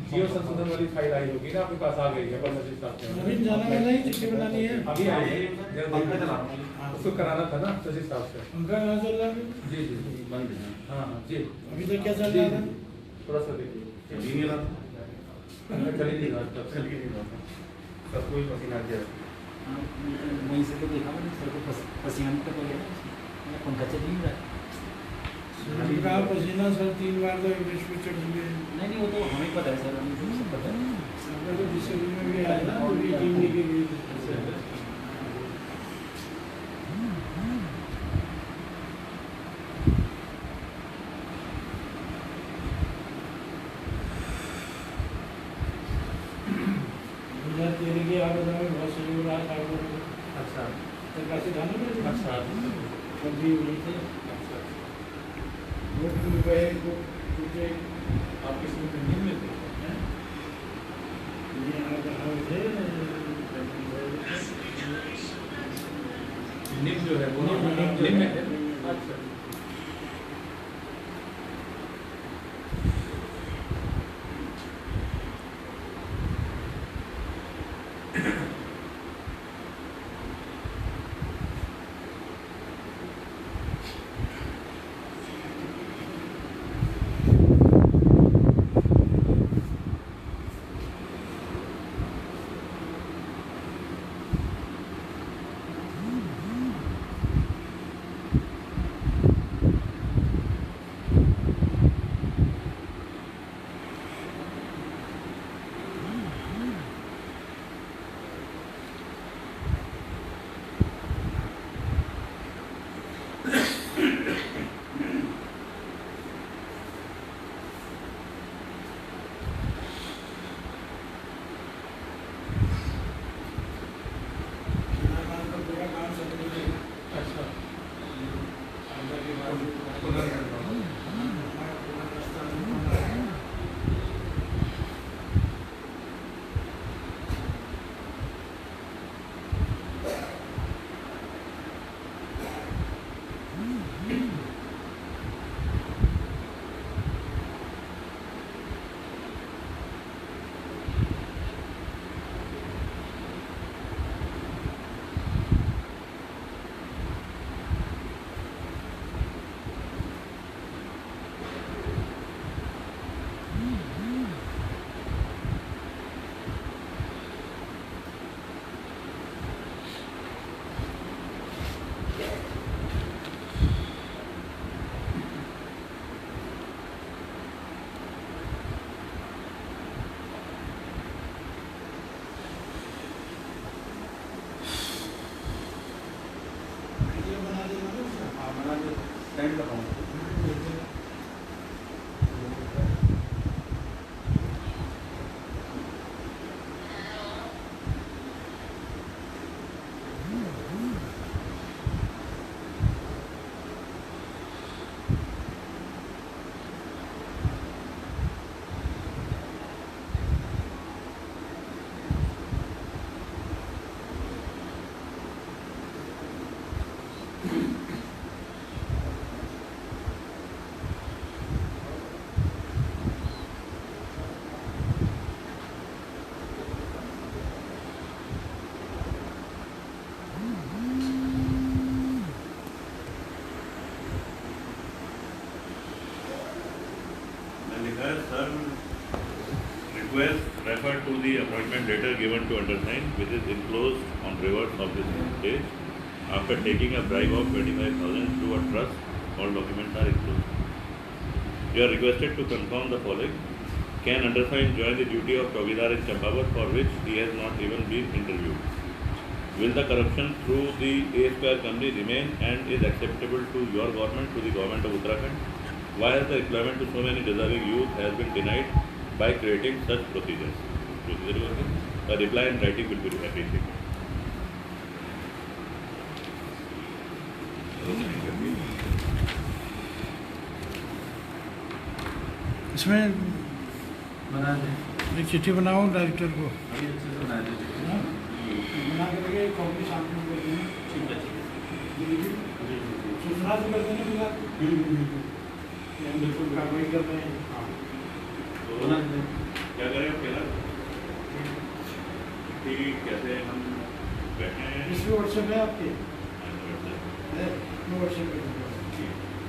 जियो संशोधन वाली फाइल आई होगी ना आपके पास, आ गई है पर मुझे साथ में अभी जाना है नहीं, चिट्ठी बनानी है अभी आई है, पंखा चला उसको कराना था ना सचिव साहब से। पंखा कहाँ चल रहा है? जी जी बंद है। हाँ हाँ जी, अभी तक क्या चल रहा था? थोड़ा सा देखिए, चल ही नहीं रहा, तब चल ही नहीं रहा, सब कोई पसीना आ गया। वहीं से तो देखा मैंने, सर को पसीना तक हो गया, पंखा चल ही नहीं रहा। कहा पसीना सर 3 बार तो एवरेस्ट पे चढ़ चुके हैं। नहीं वो तो हमें पता है सर, हमें सब पता है। अगर तो जिस में भी आया ना, वो भी टीम लेके गई। तेरे की आदत में बहुत सही हो रहा है। अच्छा, सरकार से जाना पड़ेगा। अच्छा, कभी वही थे रुपये को आप किसी में नहीं मिलते हैं? निम जो है वो निम है। अच्छा, स्टैंड लगाऊं। the appointment letter given to undersigned, which is enclosed on reverse of this page. After taking a bribe of 25,000 to a trust, all documents are enclosed. You are requested to confirm the following. Can undersigned join the duty of Chowkidar in Champavat, for which he has not even been interviewed? Will the corruption through the A Square company remain and is acceptable to your government, to the government of Uttarakhand? Why has the employment to so many deserving youth has been denied by creating such procedures? A reply in writing will be appreciated. इसमें बना दें। एक चिट्ठी बनाओ director को, अभी अच्छे से बना दें। हाँ? बना करके कॉपी सामने कर देना। सूचना से कर देना फिलहाल। हम बिल्कुल कार्रवाई कर रहे हैं। तो क्या करें पहला ठीक कैसे हम बैठे हैं? इसमें व्हाट्सएप है आपके? व्हाट्सएप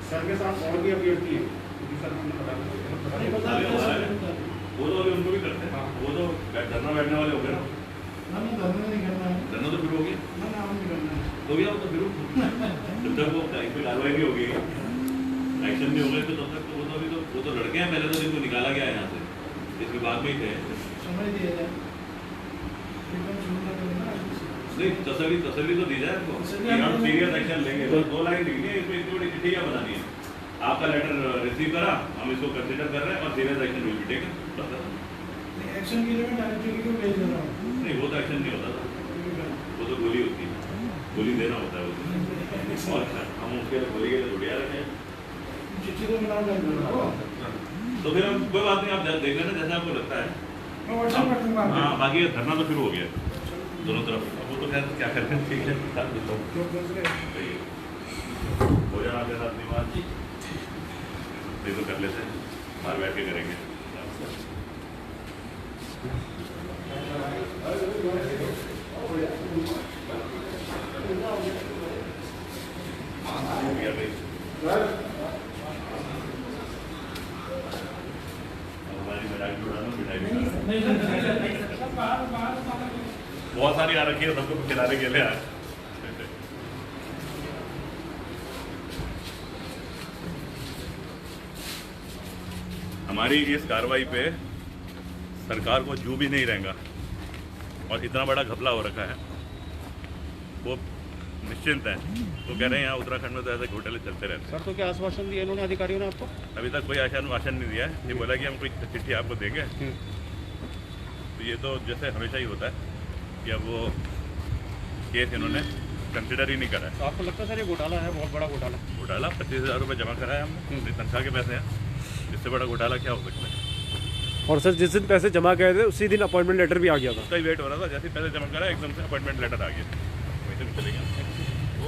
सर के साथ और भी अभ्यर्थी है। नहीं बता वो तो अभी उनको भी करते हैं। वो तो धरना बैठने वाले हो गए ना। नहीं धरना नहीं करना है। धरना तो शुरू हो गया। ना नहीं करना है। हो गया वो तो शुरू। जब तक वो इस पर कार्रवाई नहीं होगी, एक्शन नहीं होगा, तो तब तक वो तो लड़के हैं। पहले तो जिनको निकाला गया है यहाँ से, इस विभाग में ही थे। समझ दिया जाए। नहीं तसल्ली तो दी जाए उनको कि हम सीरियस एक्शन लेंगे। तो 2 लाइन लिखनी है, इसमें इतनी बड़ी चिट्ठी क्या बनानी है? आपका लेटर रिसीव करा, हम इसको कंसीडर कर रहे हैं और serious action will be taken. Action के लिए मैं डायरेक्टर को भेज दे रहा हूँ। नहीं वो तो एक्शन नहीं होता था, वो तो गोली होती है, गोली देना होता है वो। और हम उसके लिए गोली के लिए थोड़ी आ रहे हैं। चिट्ठी तो बनाओ डायरेक्टर को। तो फिर हम कोई बात नहीं, आप देख लेना जैसे आपको लगता है। मैं व्हाट्सएप कर दूँगा। हाँ बाकी धरना तो शुरू हो गया दोनों तरफ। वो तो खैर क्या कर रहे हैं, ठीक है हो जाना आपके साथ निवास जी, तो कर लेते हैं, बाहर बैठ के करेंगे। बहुत सारी आ रखी है सबको खिलाने के लिए। हमारी इस कार्रवाई पे सरकार को जू भी नहीं रहेगा और इतना बड़ा घपला हो रखा है, वो निश्चिंत है। तो कह रहे हैं यहाँ उत्तराखंड में तो ऐसे घोटाले चलते रहते हैं। सर तो क्या आश्वासन दिया इन्होंने अधिकारियों ने आपको? अभी तक कोई आश्वासन नहीं दिया है। ये बोला कि हम कोई चिट्ठी आपको देंगे। तो ये तो जैसे हमेशा ही होता है कि अब वो केस इन्होंने कंसिडर ही नहीं करा है। तो आपको लगता है सर ये घोटाला है, बहुत बड़ा घोटाला? 25,000 रुपये जमा कराया हमने, अपनी तनख्वाह के पैसे हैं। इससे बड़ा घोटाला क्या हो सकता है? और सर जिस दिन पैसे जमा गए थे उसी दिन अपॉइंटमेंट लेटर भी आ गया था। उसका ही वेट हो रहा था, जैसे पैसे जमा करा एकदम से अपॉइंटमेंट लेटर आ गया। वैसे भी चलेगा वो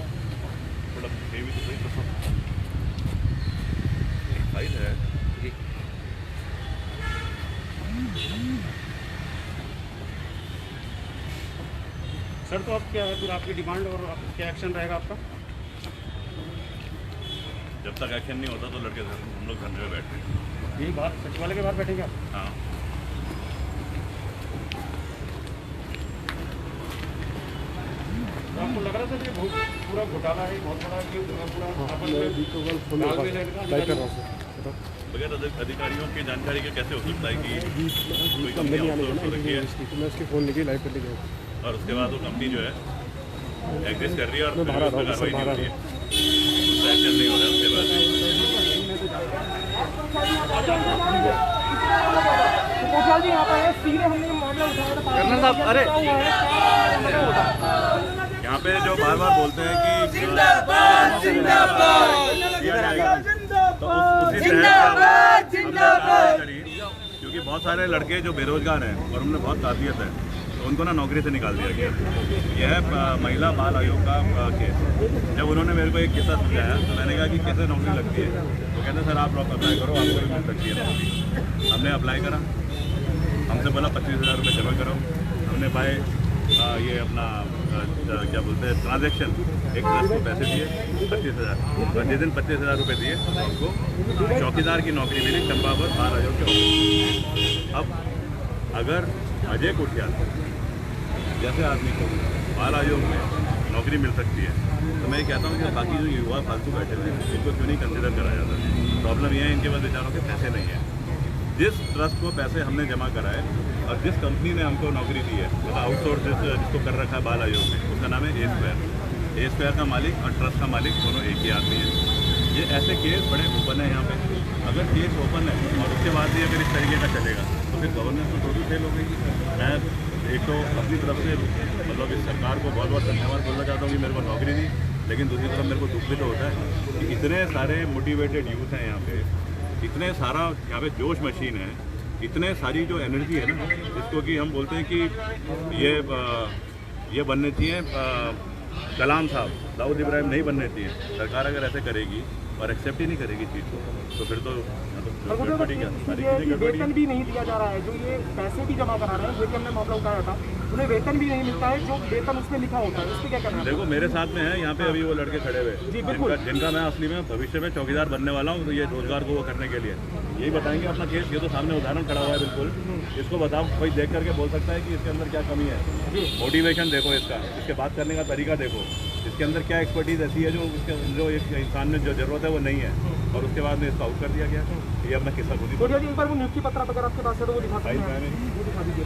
थोड़ा हेवी तो सही फाइल है। सर तो अब क्या है फिर आपकी डिमांड और क्या एक्शन रहेगा आपका? जब तक एक्शन नहीं होता तो लड़के हम लोग धरने में बैठते हैं। यही बात सचिवालय के बाहर बैठेंगे आप? हाँ तो आपको लग रहा था कि बहुत पूरा घोटाला है, बहुत बड़ा कि पूरा बगैर अधिकारियों की जानकारी के कैसे हो सकता है कि कोई कंपनी आउटसोर्स हो रखी है मैं उसकी फ़ोन लेके लाइव कर लेके और उसके बाद वो कंपनी जो है एग्जिस्ट कर रही है और फिर उस पर कार्रवाई नहीं हो रही है, उसका एक्शन नहीं हो रहा है उसके बाद। अरे यहाँ पे जो बार बार बोलते हैं कि किया जाएगा, तो उसी तरह क्योंकि बहुत सारे लड़के जो बेरोजगार हैं और उनमें बहुत काबिलियत है तो उनको ना नौकरी से निकाल दिया गया। यह है महिला बाल आयोग का केस। जब उन्होंने मेरे को एक किस्सा समझाया तो मैंने कहा कि कैसे नौकरी लगती है, तो कहते सर आप अप्लाई करो, आपको भी मिल सकती है नौकरी। हमने अप्लाई करा, हमसे बोला 25,000 रुपये जमा करो। हमने बाय ये अपना क्या बोलते हैं ट्रांजेक्शन एक ट्रस्ट को पैसे दिए 25,000 और जिस दिन 25,000 रुपये दिए उनको चौकीदार की नौकरी मिली चंपावत बाल आयोग के ऑफिस। अब अगर अजय कोटियाल जैसे आदमी को बाल आयोग में नौकरी मिल सकती है, तो मैं ये कहता हूँ कि बाकी जो युवा फालतू बैठे हुए हैं इनको क्यों नहीं कंसिडर करा जाता। प्रॉब्लम ये है इनके पास बेचारों के पैसे नहीं है। जिस ट्रस्ट को पैसे हमने जमा कराए और जिस कंपनी ने हमको नौकरी दी है, मतलब आउटसोर्स जिसको कर रखा है बाल आयोग में, उसका नाम है ए स्क्वायर का मालिक और ट्रस्ट का मालिक दोनों एक ही आदमी है। ये ऐसे केस बड़े ओपन है यहाँ पे। अगर केस ओपन है और उसके बाद भी अगर इस तरीके का चलेगा तो फिर गवर्नेंस तो टोटल फेल हो गई। मैं एक तो अपनी तरफ से मतलब इस सरकार को बहुत बहुत धन्यवाद बोलना चाहता हूँ कि मेरे को नौकरी दी, लेकिन दूसरी तरफ मेरे को दुख भी तो होता है कि इतने सारे मोटिवेटेड यूथ हैं यहाँ पे, इतने सारा यहाँ पे जोश मशीन है, इतने सारी जो एनर्जी है ना, जिसको कि हम बोलते हैं कि ये बनने चाहिए कलाम साहब, दाऊद इब्राहिम नहीं बनने चाहिए। सरकार अगर ऐसे करेगी और एक्सेप्ट ही नहीं करेगी चीज़ को तो फिर तो वेतन भी नहीं दिया जा रहा है। जो ये पैसे भी जमा करा रहे हैं, जो कि हमने मामला उठाया था, उन्हें वेतन भी नहीं मिलता है जो वेतन उसमें लिखा होता है। इससे क्या करना है? देखो मेरे साथ में है यहाँ पे अभी वो लड़के खड़े हुए जिनका मैं असली में भविष्य में चौकीदार बनने वाला हूँ, तो ये रोजगार को वो करने के लिए यही बताएंगे अपना केस। ये तो सामने उदाहरण खड़ा हुआ है बिल्कुल। इसको बताओ, कोई देख करके बोल सकता है कि इसके अंदर क्या कमी है। मोटिवेशन देखो इसका, इसके बात करने का तरीका देखो, इसके अंदर क्या एक्सपर्टीज ऐसी है जो एक इंसान में जो जरूरत है वो नहीं है, और उसके बाद में इसको आउट कर दिया गया। ये अपना किस्सा खुद ही। एक बार वो नियुक्ति पत्र अगर आपके पास है तो वो दिखा दीजिए।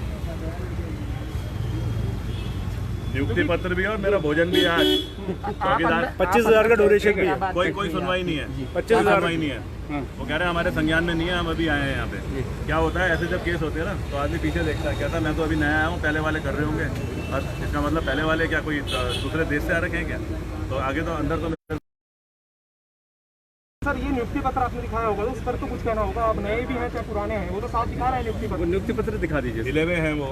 नियुक्ति पत्र भी है और मेरा भोजन भी है आज। चौकीदार 25,000 का डोनेशन भी है। कोई सुनवाई नहीं है, 25,000 सुनवाई नहीं है। वो कह रहे हैं हमारे संज्ञान में नहीं है, हम अभी आए हैं यहाँ पे। क्या होता है ऐसे जब केस होते हैं ना, तो आदमी पीछे देखता है, कहता है मैं तो अभी नया आया हूँ, पहले वाले कर रहे होंगे। और इसका मतलब पहले वाले क्या कोई दूसरे देश से आ रखे हैं क्या? तो आगे तो अंदर तो सर ये नियुक्ति पत्र आपने दिखाया होगा, तो उस पर तो कुछ कहना होगा। आप नए भी हैं चाहे पुराने हैं, वो तो साफ दिखा रहे हैं नियुक्ति पत्र। नियुक्ति पत्र दिखा दीजिए। जिले में हैं वो,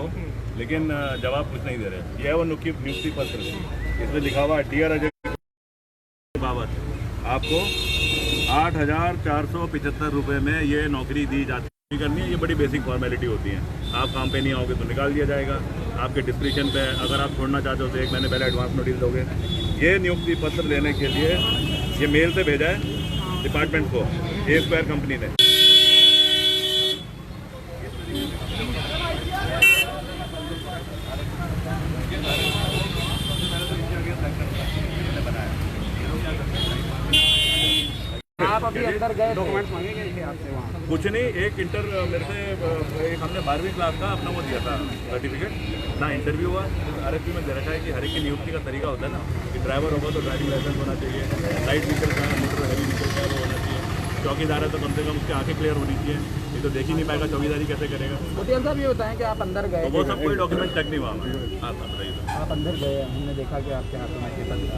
लेकिन जवाब कुछ नहीं दे रहे। ये है वो नियुक्ति पत्र, इसमें लिखा हुआ है डियर अजय बाबत, आपको 8,475 रुपये में ये नौकरी दी जाती करनी है। ये बड़ी बेसिक फॉर्मेलिटी होती है। आप काम पे नहीं आओगे तो निकाल दिया जाएगा। आपके डिस्क्रिप्शन पे अगर आप छोड़ना चाहते हो तो 1 महीने पहले एडवांस नोटिस दोगे। ये नियुक्ति पत्र लेने के लिए ये मेल से भेजा है डिपार्टमेंट को ए स्क्वायर कंपनी ने। आप अभी अंदर गए, डॉक्यूमेंट्स मांगेंगे थे आपसे वहाँ? कुछ नहीं, एक मेरे से एक हमने 12वीं क्लास का अपना वो दिया था सर्टिफिकेट ना, इंटरव्यू हुआ। RFP में दे रखा है कि हर एक की नियुक्ति का तरीका होता है ना, कि ड्राइवर होगा तो ड्राइविंग लाइसेंस होना चाहिए, लाइट व्हीकल का मोटर हैवी व्हीकल का वो होना चाहिए, चौकीदार है तो कम से कम उसकी आंखें क्लियर होनी चाहिए। ये तो देख ही नहीं पाएगा चौकीदारी कैसे करेगा। मुतियल साहब ये बताएं कि आप अंदर गए, तो वो सब कोई डॉक्यूमेंट चेक नहीं हुआ हमारा। हाँ बताइए। आप अंदर गए, हमने देखा कि आपके हाथों में पेपर था,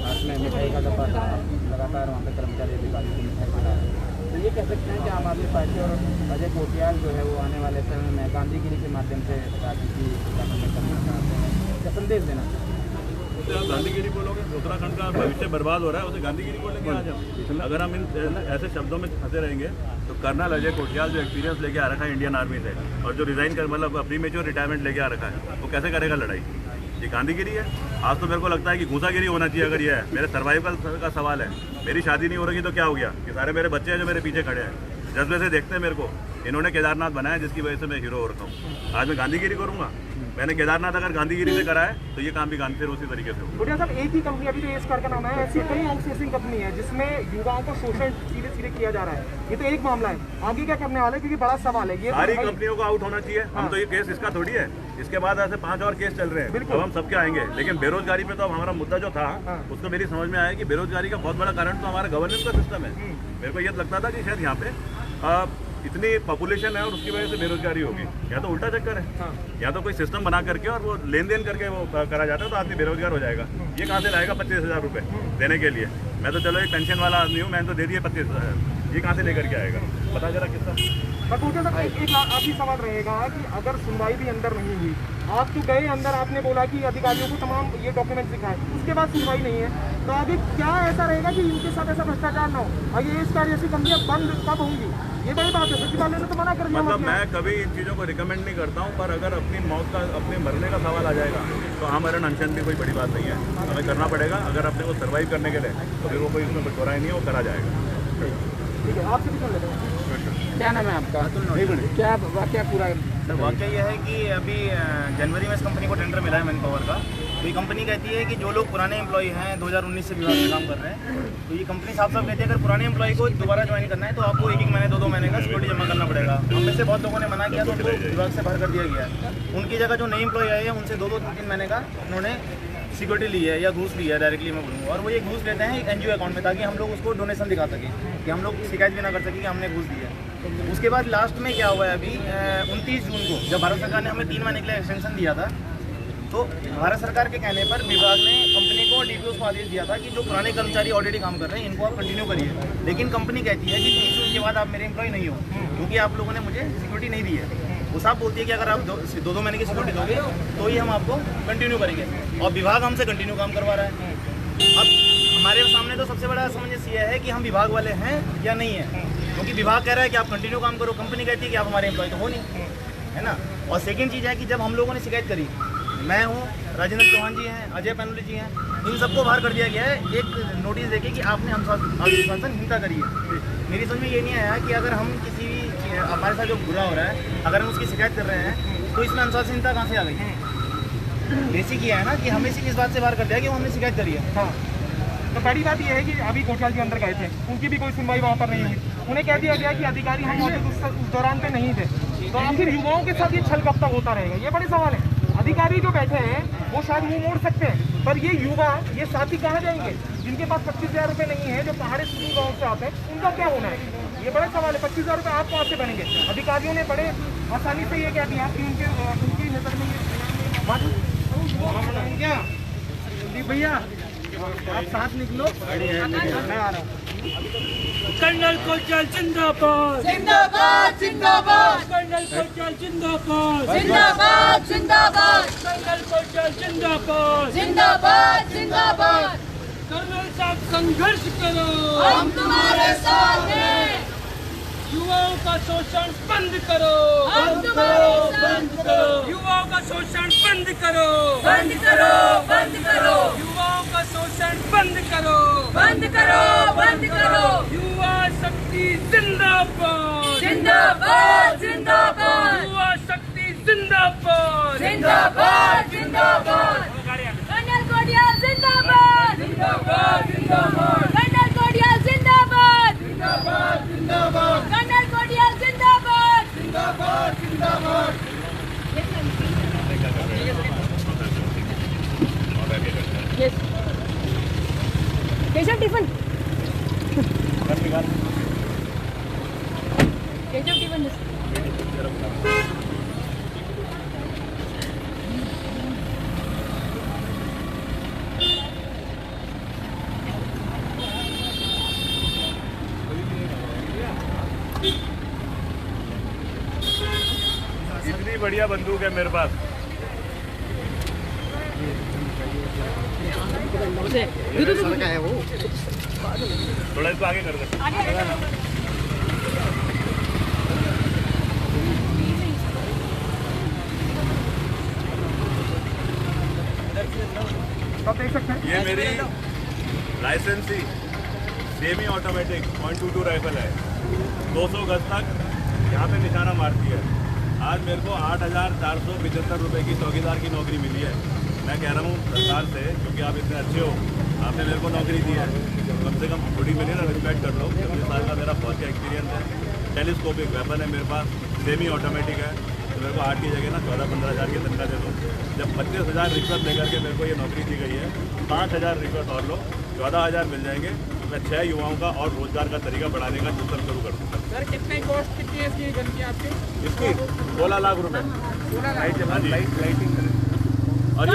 हाथ में मिठाई का डब्बा था, लगातार वहाँ पे कर्मचारी अधिकारी को मिठाई खिला रहे हैं। तो ये कह सकते हैं कि आम आदमी पार्टी और अजय कोटियाल जो है वो आने वाले समय में गांधीगिरी के माध्यम से राजनीति करना चाहते हैं, क्या संदेश देना चाहते हैं? आप गांधीगिरी बोलोगे, उत्तराखंड का भविष्य बर्बाद हो रहा है, उसे गांधीगिरी बोलेंगे आज हम? अगर हम इन ऐसे शब्दों में फंसे रहेंगे तो कर्नल अजय कोटियाल जो एक्सपीरियंस लेके आ रखा है इंडियन आर्मी से, और जो रिजाइन कर मतलब प्रीमेच्योर रिटायरमेंट लेके आ रखा है, वो कैसे करेगा लड़ाई? ये गांधीगिरी है। आज तो मेरे को लगता है कि घूसागिरी होना चाहिए। अगर ये है मेरे सर्वाइवल का सवाल है, मेरी शादी नहीं हो रही तो क्या हो गया कि सारे मेरे बच्चे हैं जो मेरे पीछे खड़े हैं, जज्बे से देखते हैं मेरे को। इन्होंने केदारनाथ बनाया जिसकी वजह से मैं हीरो हो रखा हूँ। आज मैं गांधीगिरी करूँगा? मैंने केदारनाथ अगर गांधीगिरी से करा है तो ये काम भी फिर उसी तरीके से होगा। कोटियाल साहब एक ही कंपनी अभी तो एस का नाम है, ऐसी कई आउटसोर्सिंग कंपनी है जिसमें युवाओं को शोषण सीधे सीधे किया जा रहा है। ये तो एक मामला है, आगे क्या करने वाले, क्योंकि बड़ा सवाल है ये। सारी कंपनियों को आउट होना चाहिए। हम तो ये केस इसका थोड़ी है, इसके बाद ऐसे 5 और केस चल रहे हैं, अब हम सबके आएंगे। लेकिन बेरोजगारी पे तो अब हमारा मुद्दा जो था उसको मेरी समझ में आया कि बेरोजगारी का बहुत बड़ा कारण तो हमारा गवर्नेंस का सिस्टम है। मेरे को ये लगता था कि शायद यहाँ पे इतनी पॉपुलेशन है और उसकी वजह से बेरोजगारी होगी, या तो उल्टा चक्कर है। या तो कोई सिस्टम बना करके और वो लेन देन करके वो करा जाता है तो आदमी बेरोजगार हो जाएगा। ये कहाँ से लाएगा 25,000 रुपये देने के लिए? मैं तो चलो एक पेंशन वाला आदमी हूँ, मैंने तो दे दिए 25,000, ये कहाँ से लेकर के आएगा? बता जरा किस्सा। एक आखिरी सवाल रहेगा कि अगर सुनवाई भी अंदर नहीं हुई, आप तो गए अंदर, आपने बोला कि अधिकारियों को तमाम ये डॉक्यूमेंट दिखाए, उसके बाद सुनवाई नहीं है, तो आगे क्या ऐसा रहेगा कि इनके साथ ऐसा भ्रष्टाचार ना हो और ये इसका जैसी कंपनियां बंद कब होंगी? ये बड़ी बात है। सचिवालय ने तो मना कर दिया। मतलब मैं कभी इन चीज़ों को रिकमेंड नहीं करता हूँ, पर अगर अपनी मौत का अपने मरने का सवाल आ जाएगा तो आमरण अनशन भी कोई बड़ी बात नहीं है, हमें करना पड़ेगा। अगर अपने को सर्वाइव करने के लिए तो फिर वो कोई उसमें बटोरा नहीं है, वो करा जाएगा। ठीक है, आपसे भी सुन लेते हैं। क्या नाम है आपका? क्या वाक्य पूरा सर वाकया यह है कि अभी जनवरी में इस कंपनी को टेंडर मिला है मैन पावर का। तो ये कंपनी कहती है कि जो लोग पुराने एम्प्लॉय हैं 2019 से विभाग में काम कर रहे हैं, तो ये कंपनी साफ साफ कहती है अगर पुराने एम्प्लॉय को दोबारा ज्वाइन करना है तो आपको 1-1 महीने 2-2 महीने का सिक्योरिटी जमा करना पड़ेगा। हम में से बहुत लोगों ने मना किया तो उनको विभाग से बाहर कर दिया गया है। उनकी जगह जो नए एम्प्लॉय आए हैं उनसे 2-2-3-3 महीने का उन्होंने सिक्योरिटी ली है या घूस ली है, डायरेक्टली मैं बोलूँगा। और वो ये घूस लेते हैं एनजीओ अकाउंट में, ताकि हम लोग उसको डोनेशन दिखा सकें कि हम लोग शिकायत भी ना कर सकें कि हमने घूस दी है। उसके बाद लास्ट में क्या हुआ है अभी 29 जून को जब भारत सरकार ने हमें 3 महीने के लिए एक्सटेंशन दिया था, तो भारत सरकार के कहने पर विभाग ने कंपनी को डीपीओ को आदेश दिया था कि जो पुराने कर्मचारी ऑलरेडी काम कर रहे हैं इनको आप कंटिन्यू करिए। लेकिन कंपनी कहती है कि 30 जून के बाद आप मेरे एम्प्लॉय नहीं हो, क्योंकि आप लोगों ने मुझे सिक्योरिटी नहीं दी है। वो साहब बोलती है कि अगर आप 2-2 महीने की सिक्योरिटी दोगे तो ही हम आपको कंटिन्यू करेंगे, और विभाग हमसे कंटिन्यू काम करवा रहा है। अब हमारे सामने तो सबसे बड़ा समस्या यह है कि हम विभाग वाले हैं या नहीं है, क्योंकि विभाग कह रहा है कि आप कंटिन्यू काम करो, कंपनी कहती है कि आप हमारे एम्प्लॉय तो हो नहीं, है ना। और सेकेंड चीज़ है कि जब हम लोगों ने शिकायत करी, मैं हूँ, राजेंद्र चौहान जी हैं, अजय पैनुली जी हैं, इन सबको बाहर कर दिया गया है एक नोटिस देके कि आपने अनुशासन हिंसा करी है। मेरी समझ में ये नहीं आया कि अगर हम किसी भी हमारे साथ जो बुरा हो रहा है अगर हम उसकी शिकायत कर रहे हैं तो इसमें अनुशासनहीनता कहाँ से आ गई। बेसिक ये है ना कि हमें सिर्फ इस बात से बाहर कर दिया कि हमने शिकायत करी है। हाँ, तो बड़ी बात यह है कि अभी कोतवाल जी अंदर गए थे, उनकी भी कोई सुनवाई वहाँ पर नहीं हुई। उन्हें कह दिया गया कि अधिकारी हम मौजूद उस दौरान पे नहीं थे। तो आखिर युवाओं के साथ ये छल कब तक होता रहेगा, ये बड़े सवाल है। अधिकारी जो बैठे हैं वो शायद मुंह मोड़ सकते हैं, पर ये युवा, ये साथी कहाँ जाएंगे जिनके पास 25,000 रुपये नहीं है, जो पहाड़ी सुदूर गाँव से आते हैं, उनका क्या होना है, ये बड़ा सवाल है। 25,000 रुपये आप कहाँ से बनेंगे। अधिकारियों ने बड़े आसानी से ये कह दिया कि उनकी नजर में क्या भैया आप साथ निकलो, मैं आ रहा हूँ। कर्नल कोचाल जिंदाबाद जिंदाबाद जिंदाबाद, कर्नल कोचाल जिंदाबाद जिंदाबाद जिंदाबाद, कर्नल कोचाल जिंदाबाद जिंदाबाद जिंदाबाद। कर्नल साहब संघर्ष करो, हम तुम्हारे साथ हैं। युवाओं का शोषण बंद करो, हम तुम्हारे साथ करो, युवाओं का शोषण बंद करो, बंद करो बंद करो, युवाओं का शोषण बंद करो, बंद करो बंद करो। युवा शक्ति जिंदाबाद जिंदाबाद जिंदाबाद, युवा शक्ति जिंदाबाद जिंदाबाद जिंदाबाद। कर्नल कोडियाल जिंदाबाद जिंदाबाद जिंदाबाद, कर्नल कोडियाल जिंदाबाद जिंदाबाद जिंदाबाद, कर्नल कोडियाल जिंदाबाद जिंदाबाद जिंदाबाद। केशव टिफिन, केशव टिफिन इतनी बढ़िया बंदूक है मेरे पास। है वो थोड़ा इसको आगे कर दे। आप देख सकते हैं ये मेरी लाइसेंसी सेमी ऑटोमेटिक .22 राइफल है, 200 गज तक यहाँ पे निशाना मारती है। आज मेरे को 8,475 रुपये की चौकीदार की नौकरी मिली है। मैं कह रहा हूँ सरकार से, क्योंकि आप इतने अच्छे हो, आपने मेरे को नौकरी दी है, कम से कम थोड़ी मेरी ना रिस्पेक्ट कर लो। 24 साल का मेरा फौज का एक्सपीरियंस है। टेलीस्कोपिक वेपन है मेरे पास, सेमी ऑटोमेटिक है, तो मेरे को 8 की जगह ना 14-15 हज़ार की तनख्वाह दे दो। जब 25,000 रिश्वत लेकर के मेरे को ये नौकरी दी गई है, 5,000 रिश्वत और लो, 14,000 मिल जाएंगे। मैं 6 युवाओं का और रोजगार का तरीका बढ़ाने का सिस्टम शुरू कर दूँगा। सर कितने कॉस्ट कितनी है इसकी गन की आपकी? इसकी 16 लाख रुपए। और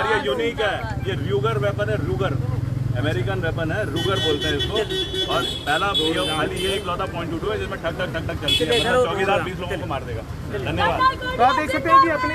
ये यूनिक है, ये रूगर वेपन है, रूगर अमेरिकन वेपन है, रूगर बोलते हैं इसको। और पहला खाली ये इकलौता .22 है जिसमें ठक ठक ठक ठक चलती है, मतलब चौकीदार 20 लोगों को मार देगा। धन्यवाद। तो आप देख सकते हैं कि अपने